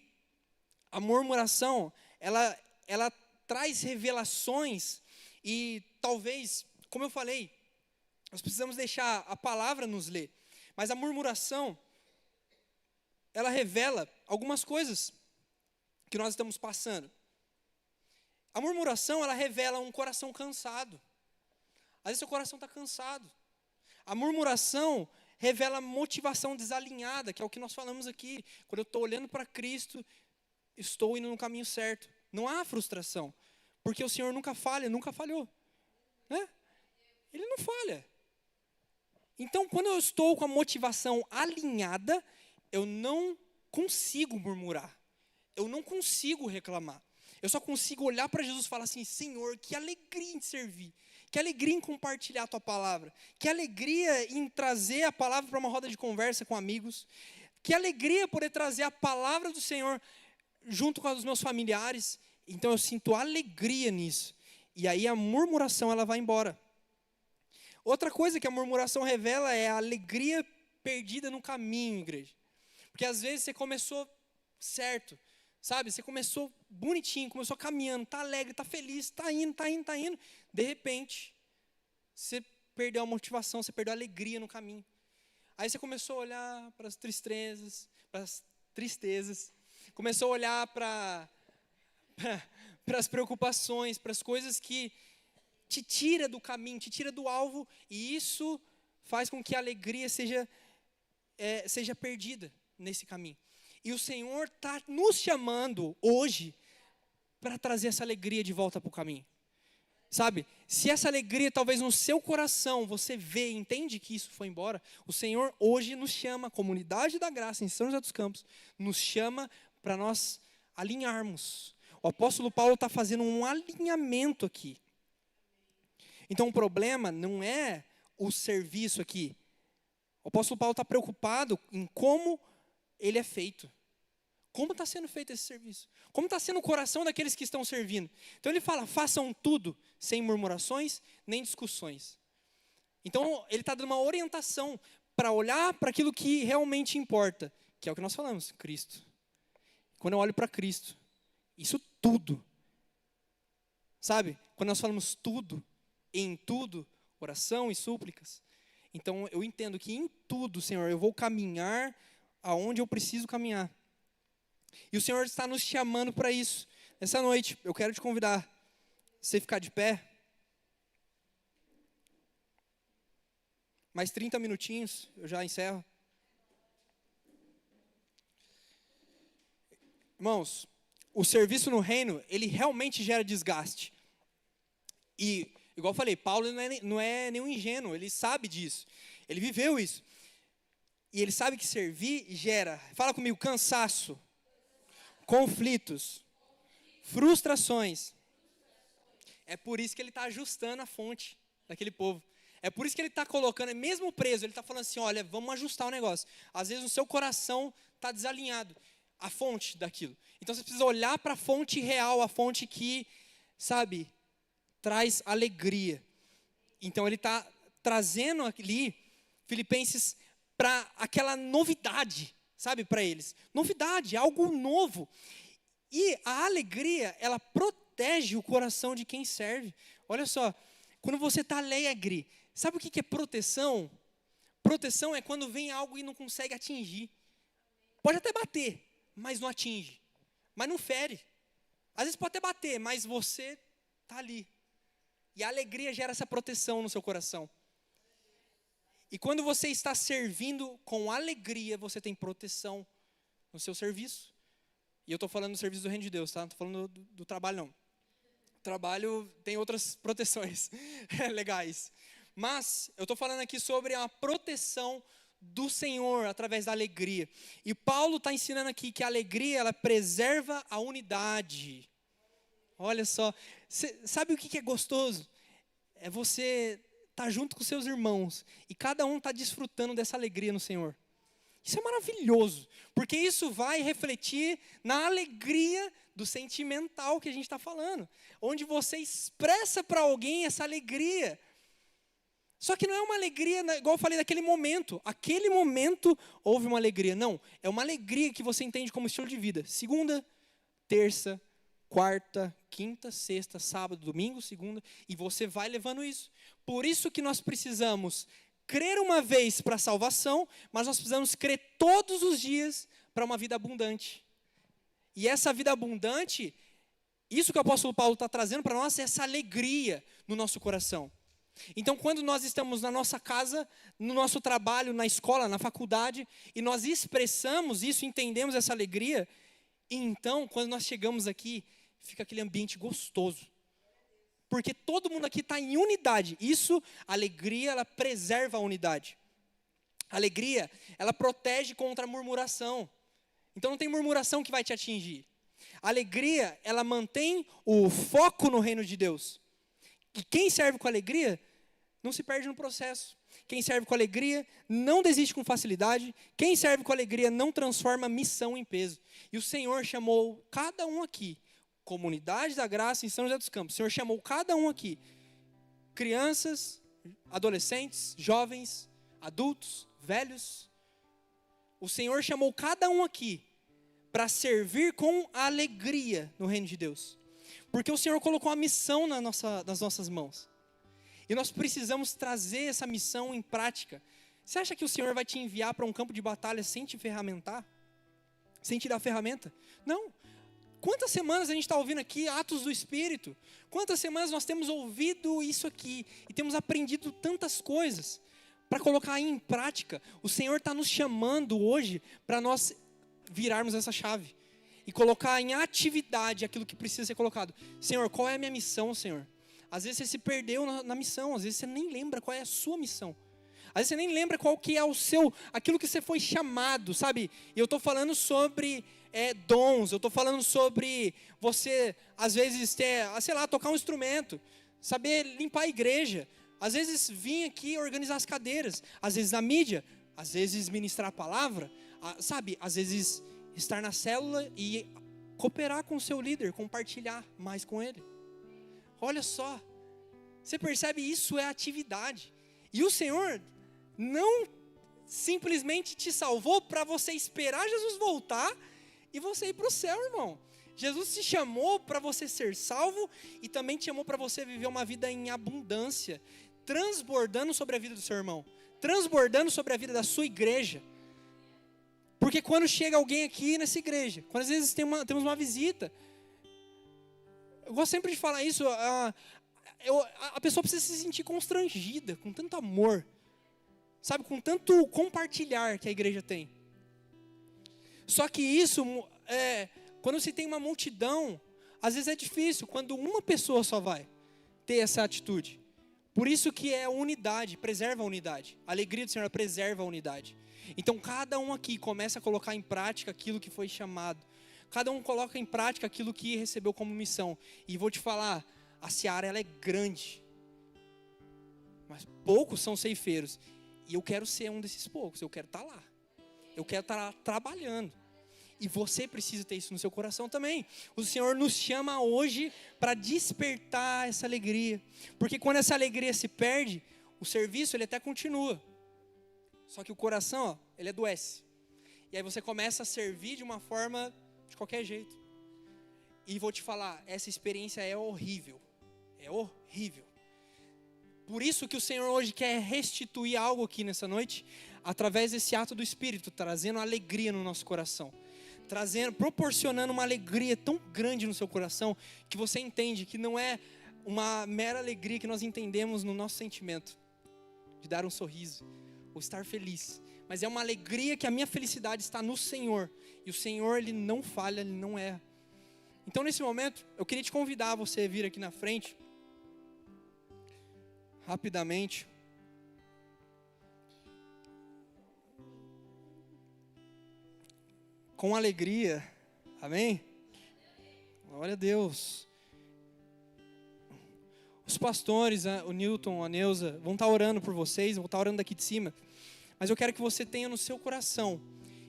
a murmuração, ela traz revelações, e talvez, como eu falei, nós precisamos deixar a palavra nos ler, mas a murmuração, ela revela algumas coisas que nós estamos passando. A murmuração, ela revela um coração cansado. Às vezes seu coração está cansado. A murmuração revela motivação desalinhada, que é o que nós falamos aqui. Quando eu estou olhando para Cristo, estou indo no caminho certo. Não há frustração, porque o Senhor nunca falha, nunca falhou. Né? Ele não falha. Então, quando eu estou com a motivação alinhada, eu não consigo murmurar. eu não consigo reclamar. Eu só consigo olhar para Jesus e falar assim: Senhor, que alegria em te servir. Que alegria em compartilhar a tua palavra. Que alegria em trazer a palavra para uma roda de conversa com amigos. Que alegria poder trazer a palavra do Senhor junto com a dos meus familiares. Então eu sinto alegria nisso. E aí a murmuração, ela vai embora. Outra coisa que a murmuração revela é a alegria perdida no caminho, igreja. Porque às vezes você começou certo, sabe? Você começou bonitinho, começou caminhando, está alegre, está feliz, está indo. De repente, você perdeu a motivação, você perdeu a alegria no caminho. Aí você começou a olhar para as tristezas, começou a olhar para as preocupações, para as coisas que te tira do caminho, te tira do alvo, e isso faz com que a alegria seja perdida nesse caminho. E o Senhor está nos chamando hoje para trazer essa alegria de volta para o caminho. Sabe, se essa alegria talvez no seu coração você vê e entende que isso foi embora, o Senhor hoje nos chama, a comunidade da graça em São José dos Campos, nos chama para nós alinharmos. O apóstolo Paulo está fazendo um alinhamento aqui. Então o problema não é o serviço aqui. O apóstolo Paulo está preocupado em como ele é feito. Como está sendo feito esse serviço? Como está sendo o coração daqueles que estão servindo? Então ele fala: façam tudo sem murmurações nem discussões. Então ele está dando uma orientação para olhar para aquilo que realmente importa, que é o que nós falamos, Cristo. Quando eu olho para Cristo, isso tudo, sabe? Quando nós falamos tudo, em tudo, oração e súplicas, então eu entendo que em tudo, Senhor, eu vou caminhar aonde eu preciso caminhar. E o Senhor está nos chamando para isso. Nessa noite, eu quero te convidar a você ficar de pé. Mais 30 minutinhos, eu já encerro. Irmãos, o serviço no reino, ele realmente gera desgaste. E, igual eu falei, Paulo não é nenhum ingênuo, ele sabe disso. Ele viveu isso. E ele sabe que servir gera, fala comigo, cansaço, conflitos, frustrações. É por isso que ele está ajustando a fonte daquele povo. É por isso que ele está colocando, mesmo preso, ele está falando assim: olha, vamos ajustar o negócio. Às vezes o seu coração está desalinhado, a fonte daquilo. Então você precisa olhar para a fonte real, a fonte que, sabe, traz alegria. Então ele está trazendo ali Filipenses para aquela novidade, sabe, para eles. Novidade, algo novo. E a alegria, ela protege o coração de quem serve. Olha só, quando você está alegre, sabe o que é proteção? Proteção é quando vem algo e não consegue atingir. Pode até bater, mas não atinge. Mas não fere. Às vezes pode até bater, mas você está ali. E a alegria gera essa proteção no seu coração. E quando você está servindo com alegria, você tem proteção no seu serviço. E eu estou falando do serviço do reino de Deus, tá? Não estou falando do trabalho, não. O trabalho tem outras proteções legais. Mas eu estou falando aqui sobre a proteção do Senhor através da alegria. E Paulo está ensinando aqui que a alegria, ela preserva a unidade. Olha só, sabe o que é gostoso? É você estar junto com seus irmãos e cada um está desfrutando dessa alegria no Senhor. Isso é maravilhoso, porque isso vai refletir na alegria do sentimental que a gente está falando, onde você expressa para alguém essa alegria. Só que não é uma alegria, igual eu falei, daquele momento. Aquele momento houve uma alegria. Não, é uma alegria que você entende como estilo de vida. Segunda, terça, quarta, quinta, sexta, sábado, domingo, segunda. E você vai levando isso. Por isso que nós precisamos crer uma vez para a salvação, mas nós precisamos crer todos os dias para uma vida abundante. E essa vida abundante, isso que o apóstolo Paulo está trazendo para nós, é essa alegria no nosso coração. Então, quando nós estamos na nossa casa, no nosso trabalho, na escola, na faculdade, e nós expressamos isso, entendemos essa alegria, então, quando nós chegamos aqui, fica aquele ambiente gostoso. Porque todo mundo aqui está em unidade. Isso, a alegria, ela preserva a unidade. A alegria, ela protege contra a murmuração. Então, não tem murmuração que vai te atingir. A alegria, ela mantém o foco no reino de Deus. E quem serve com alegria não se perde no processo. Quem serve com alegria não desiste com facilidade. Quem serve com alegria não transforma missão em peso. E o Senhor chamou cada um aqui, Comunidade da Graça em São José dos Campos. O Senhor chamou cada um aqui, crianças, adolescentes, jovens, adultos, velhos. O Senhor chamou cada um aqui para servir com alegria no reino de Deus. Porque o Senhor colocou a missão nas nossas mãos. E nós precisamos trazer essa missão em prática. Você acha que o Senhor vai te enviar para um campo de batalha sem te ferramentar? Sem te dar ferramenta? Não. Quantas semanas a gente está ouvindo aqui Atos do Espírito? Quantas semanas nós temos ouvido isso aqui e temos aprendido tantas coisas para colocar em prática? O Senhor está nos chamando hoje para nós virarmos essa chave e colocar em atividade aquilo que precisa ser colocado. Senhor, qual é a minha missão, Senhor? Às vezes você se perdeu na missão, às vezes você nem lembra qual é a sua missão. Às vezes você nem lembra qual que é aquilo que você foi chamado, sabe? E eu estou falando sobre dons, eu estou falando sobre você, às vezes, tocar um instrumento, saber limpar a igreja, às vezes vir aqui organizar as cadeiras, às vezes na mídia, às vezes ministrar a palavra, sabe? Às vezes estar na célula e cooperar com o seu líder, compartilhar mais com ele. Olha só, você percebe, isso é atividade. E o Senhor não simplesmente te salvou para você esperar Jesus voltar e você ir para o céu, irmão. Jesus te chamou para você ser salvo e também te chamou para você viver uma vida em abundância, transbordando sobre a vida do seu irmão, transbordando sobre a vida da sua igreja. Porque quando chega alguém aqui nessa igreja, quando às vezes temos uma visita, eu gosto sempre de falar isso, a pessoa precisa se sentir constrangida, com tanto amor, sabe, com tanto compartilhar que a igreja tem. Só que isso, quando se tem uma multidão, às vezes é difícil, quando uma pessoa só vai ter essa atitude. Por isso que é unidade, preserva a unidade. A alegria do Senhor preserva a unidade. Então cada um aqui começa a colocar em prática aquilo que foi chamado. Cada um coloca em prática aquilo que recebeu como missão. E vou te falar, a seara ela é grande. Mas poucos são ceifeiros. E eu quero ser um desses poucos, eu quero estar lá. Eu quero estar lá trabalhando. E você precisa ter isso no seu coração também. O Senhor nos chama hoje para despertar essa alegria. Porque quando essa alegria se perde, o serviço ele até continua. Só que o coração, ele adoece. E aí você começa a servir de uma forma de qualquer jeito. E vou te falar, essa experiência é horrível. É horrível. Por isso que o Senhor hoje quer restituir algo aqui nessa noite, através desse ato do Espírito, trazendo alegria no nosso coração. Proporcionando uma alegria tão grande no seu coração, que você entende que não é uma mera alegria que nós entendemos no nosso sentimento, de dar um sorriso, ou estar feliz. Mas é uma alegria que a minha felicidade está no Senhor. E o Senhor, Ele não falha, Ele não erra. Então nesse momento, eu queria te convidar a você vir aqui na frente, rapidamente. Com alegria, amém? Glória a Deus. Os pastores, o Newton, a Neuza, vão estar orando por vocês, vão estar orando daqui de cima. Mas eu quero que você tenha no seu coração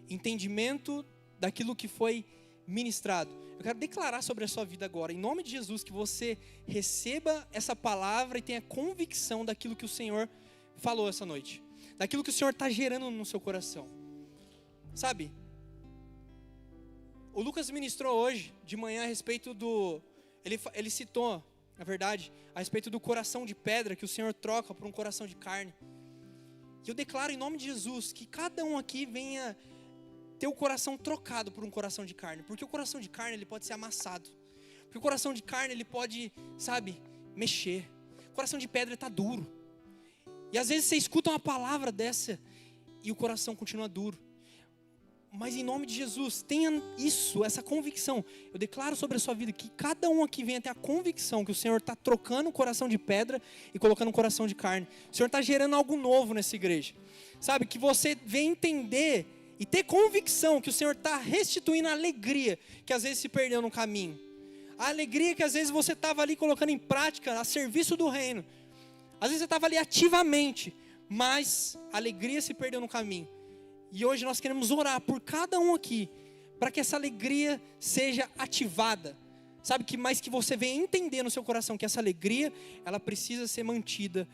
entendimento daquilo que foi ministrado. Eu quero declarar sobre a sua vida agora, em nome de Jesus, que você receba essa palavra e tenha convicção daquilo que o Senhor falou essa noite. Daquilo que o Senhor está gerando no seu coração. Sabe? O Lucas ministrou hoje, de manhã, a respeito ele citou, na verdade, a respeito do coração de pedra que o Senhor troca por um coração de carne. E eu declaro em nome de Jesus que cada um aqui venha ter o coração trocado por um coração de carne. Porque o coração de carne, ele pode ser amassado. Porque o coração de carne, ele pode, sabe, mexer. O coração de pedra está duro. E às vezes você escuta uma palavra dessa e o coração continua duro. Mas em nome de Jesus, tenha isso, essa convicção. Eu declaro sobre a sua vida que cada um aqui venha ter a convicção que o Senhor está trocando o coração de pedra e colocando um coração de carne. O Senhor está gerando algo novo nessa igreja. Sabe, que você venha entender E ter convicção que o Senhor está restituindo a alegria que às vezes se perdeu no caminho. A alegria que às vezes você estava ali colocando em prática a serviço do reino. Às vezes você estava ali ativamente, mas a alegria se perdeu no caminho. E hoje nós queremos orar por cada um aqui, para que essa alegria seja ativada. Sabe, mas que você venha entender no seu coração que essa alegria, ela precisa ser mantida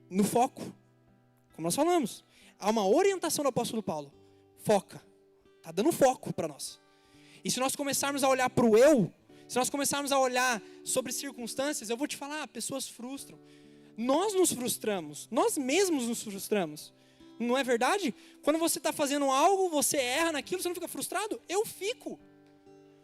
no foco. Como nós falamos, há uma orientação do apóstolo Paulo. Foca. Está dando foco para nós. E se nós começarmos a olhar para o eu, se nós começarmos a olhar sobre circunstâncias, eu vou te falar, pessoas frustram. Nós nos frustramos, nós mesmos nos frustramos. Não é verdade? Quando você está fazendo algo, você erra naquilo, você não fica frustrado? Eu fico.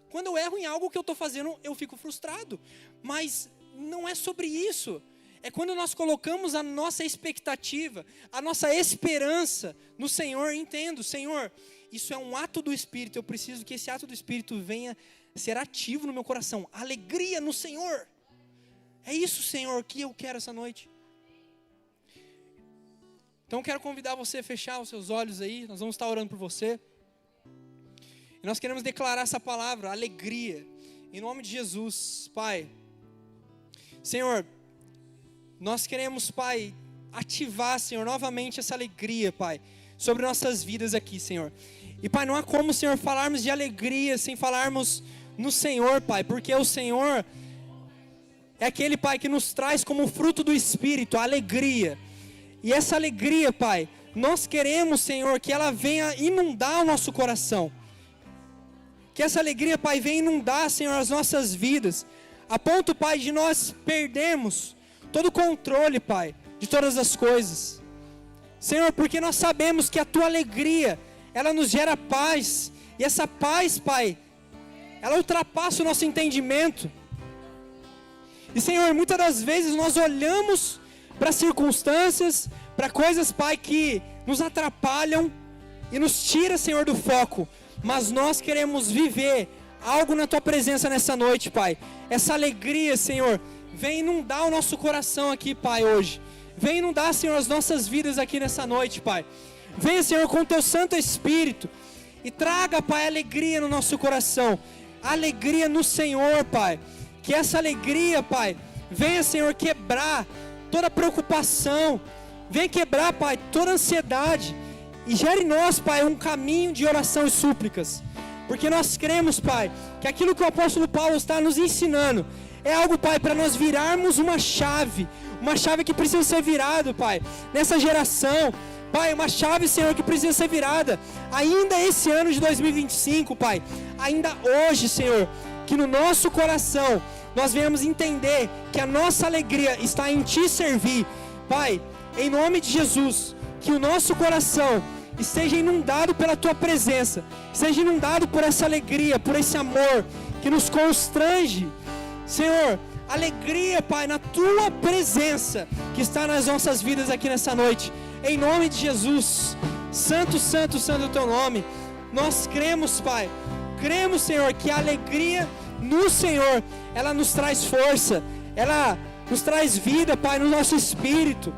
Quando eu erro em algo que eu estou fazendo, eu fico frustrado. Mas não é sobre isso. É quando nós colocamos a nossa expectativa, a nossa esperança no Senhor. Entendo, Senhor, isso é um ato do Espírito. Eu preciso que esse ato do Espírito venha ser ativo no meu coração. Alegria no Senhor. É isso, Senhor, que eu quero essa noite. Então eu quero convidar você a fechar os seus olhos aí. Nós vamos estar orando por você. E nós queremos declarar essa palavra, alegria. Em nome de Jesus, Pai. Senhor, nós queremos, Pai, ativar, Senhor, novamente essa alegria, Pai, sobre nossas vidas aqui, Senhor. E, Pai, não há como, Senhor, falarmos de alegria sem falarmos no Senhor, Pai, porque o Senhor é aquele, Pai, que nos traz como fruto do Espírito a alegria. E essa alegria, Pai, nós queremos, Senhor, que ela venha inundar o nosso coração. Que essa alegria, Pai, venha inundar, Senhor, as nossas vidas. A ponto, Pai, de nós perdermos todo o controle, Pai, de todas as coisas. Senhor, porque nós sabemos que a Tua alegria, ela nos gera paz. E essa paz, Pai, ela ultrapassa o nosso entendimento. E, Senhor, muitas das vezes nós olhamos para circunstâncias, para coisas, Pai, que nos atrapalham e nos tira, Senhor, do foco. Mas nós queremos viver algo na Tua presença nessa noite, Pai. Essa alegria, Senhor, vem inundar o nosso coração aqui, Pai, hoje. Vem inundar, Senhor, as nossas vidas aqui nessa noite, Pai. Venha, Senhor, com o Teu Santo Espírito e traga, Pai, alegria no nosso coração. Alegria no Senhor, Pai. Que essa alegria, Pai, venha, Senhor, quebrar toda preocupação. Venha quebrar, Pai, toda ansiedade. E gere em nós, Pai, um caminho de oração e súplicas. Porque nós cremos, Pai, que aquilo que o apóstolo Paulo está nos ensinando é algo, Pai, para nós virarmos uma chave que precisa ser virada, Pai, nessa geração. Pai, uma chave, Senhor, que precisa ser virada ainda esse ano de 2025, Pai. Ainda hoje, Senhor, que no nosso coração nós venhamos entender que a nossa alegria está em Te servir. Pai, em nome de Jesus, que o nosso coração esteja inundado pela Tua presença, seja inundado por essa alegria, por esse amor que nos constrange. Senhor, alegria, Pai, na Tua presença que está nas nossas vidas aqui nessa noite. Em nome de Jesus, santo, santo, santo é o Teu nome. Nós cremos, Pai, cremos, Senhor, que a alegria no Senhor, ela nos traz força, ela nos traz vida, Pai, no nosso espírito.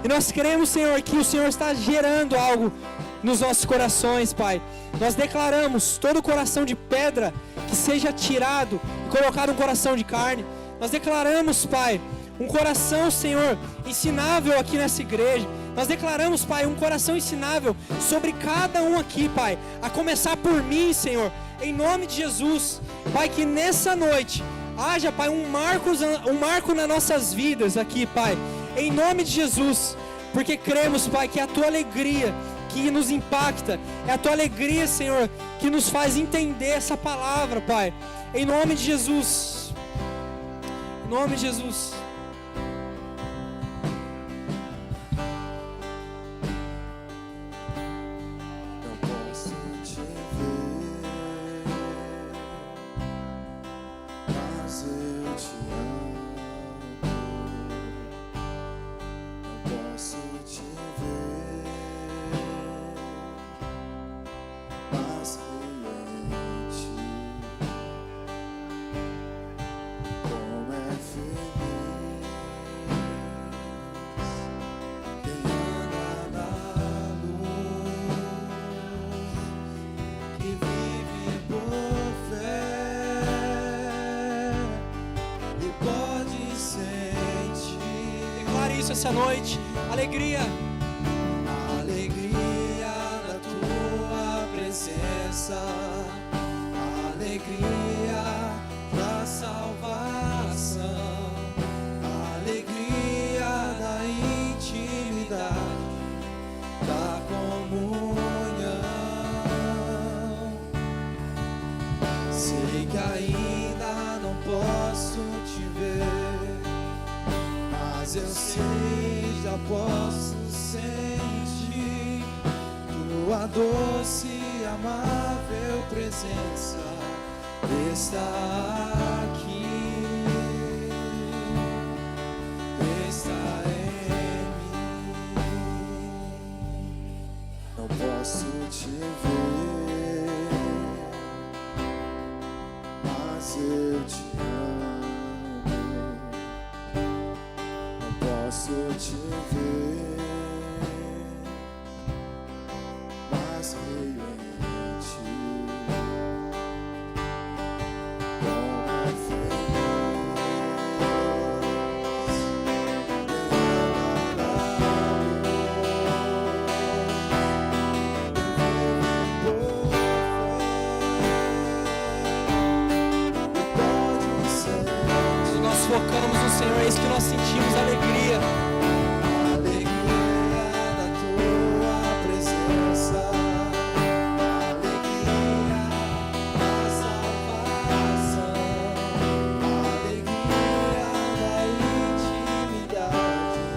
E nós cremos, Senhor, que o Senhor está gerando algo nos nossos corações, Pai. Nós declaramos todo o coração de pedra que seja tirado e colocado um coração de carne. Nós declaramos, Pai, um coração, Senhor, ensinável aqui nessa igreja. Nós declaramos, Pai, um coração ensinável sobre cada um aqui, Pai. A começar por mim, Senhor, em nome de Jesus. Pai, que nessa noite haja, Pai, um marco nas nossas vidas aqui, Pai. Em nome de Jesus, porque cremos, Pai, que é a Tua alegria que nos impacta, é a Tua alegria, Senhor, que nos faz entender essa palavra, Pai. Em nome de Jesus. Em nome de Jesus. Como é feliz isso essa noite. Alegria. Alegria da tua presença, alegria da salvação, alegria da intimidade, da comunhão. Sei que ainda não posso te ver, mas eu sei, já posso sentir tua doce e amável presença está aqui, está em mim. Não posso te ver, mas eu te amo. Não posso te ver, mas creio em ti. Como Se nós focamos no Senhor, é isso que nós sentimos, alegria. alegria da tua presença, alegria da salvação,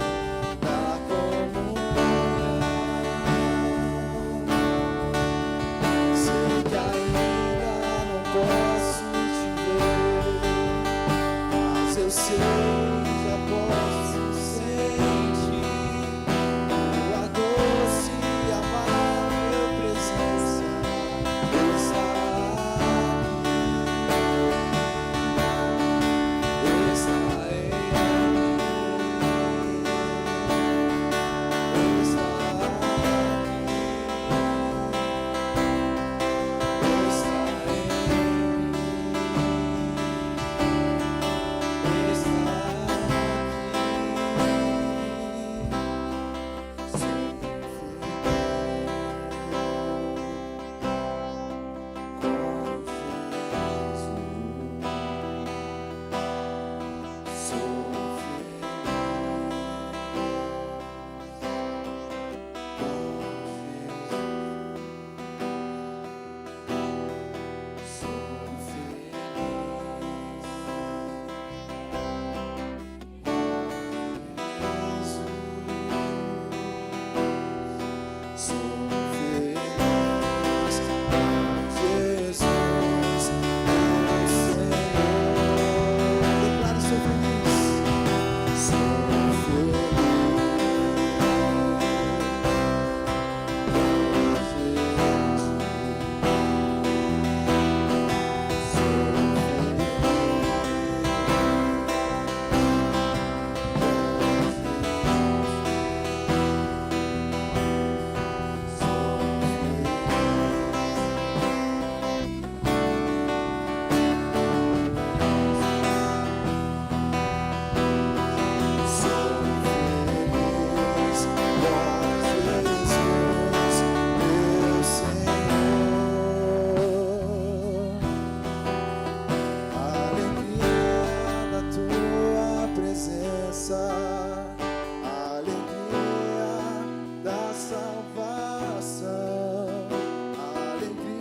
alegria da intimidade, da comunhão. Sei que ainda não posso te ver, mas eu sei, já posso sentir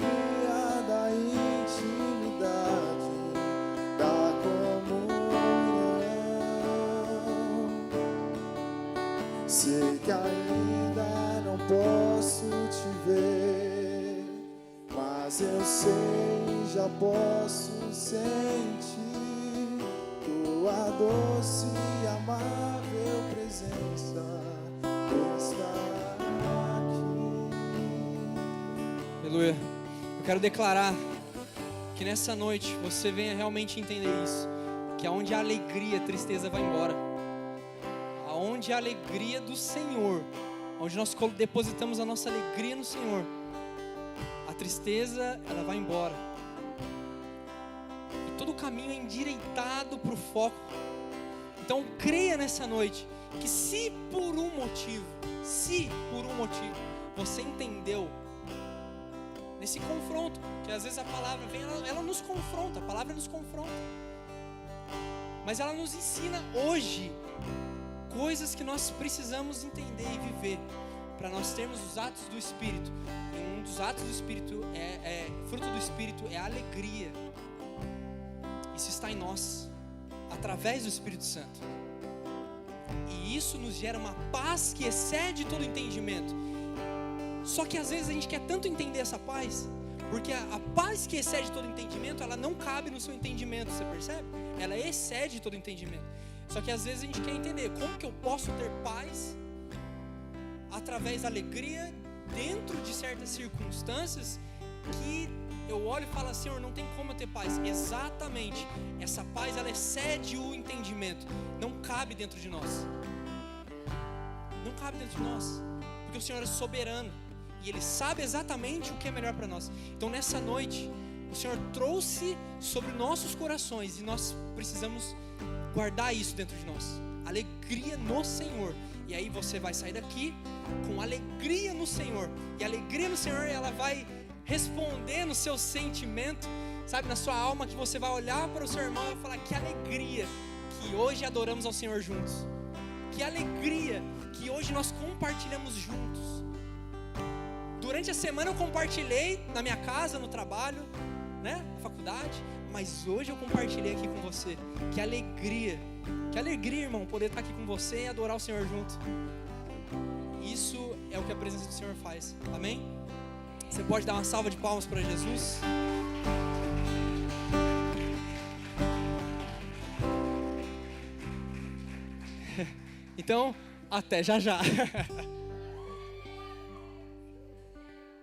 tua doce e amável presença está aqui, está em mim, está Sei que ainda não posso te ver, mas eu sei, já posso sentir tua doce e amável presença está aqui. Aleluia. Eu quero declarar que nessa noite você venha realmente entender isso, que aonde há alegria, a tristeza vai embora. Aonde há alegria do Senhor, onde nós depositamos a nossa alegria no Senhor, a tristeza ela vai embora. E todo o caminho é endireitado para o foco. Então creia nessa noite que se por um motivo você entendeu nesse confronto, que às vezes a palavra vem, ela nos confronta, a palavra nos confronta, mas ela nos ensina hoje coisas que nós precisamos entender e viver, para nós termos os atos do Espírito. E um dos atos do Espírito fruto do Espírito é a alegria. Isso está em nós, através do Espírito Santo. E isso nos gera uma paz que excede todo entendimento. Só que às vezes a gente quer tanto entender essa paz, porque a paz que excede todo entendimento, ela não cabe no seu entendimento, você percebe? Ela excede todo entendimento. Só que às vezes a gente quer entender como que eu posso ter paz através da alegria dentro de certas circunstâncias que eu olho e falo, Senhor, não tem como eu ter paz. Exatamente, essa paz ela excede o entendimento, não cabe dentro de nós. Não cabe dentro de nós, porque o Senhor é soberano e Ele sabe exatamente o que é melhor para nós. Então nessa noite, o Senhor trouxe sobre nossos corações e nós precisamos guardar isso dentro de nós. Alegria no Senhor. E aí você vai sair daqui com alegria no Senhor. E a alegria no Senhor, ela vai responder no seu sentimento, sabe, na sua alma, que você vai olhar para o seu irmão e falar, que alegria que hoje adoramos ao Senhor juntos. Que alegria que hoje nós compartilhamos juntos. Durante a semana eu compartilhei na minha casa, no trabalho, né, na faculdade, mas hoje eu compartilhei aqui com você. Que alegria, irmão, poder estar aqui com você e adorar o Senhor junto. Isso é o que a presença do Senhor faz, amém? Você pode dar uma salva de palmas para Jesus? Então, até já.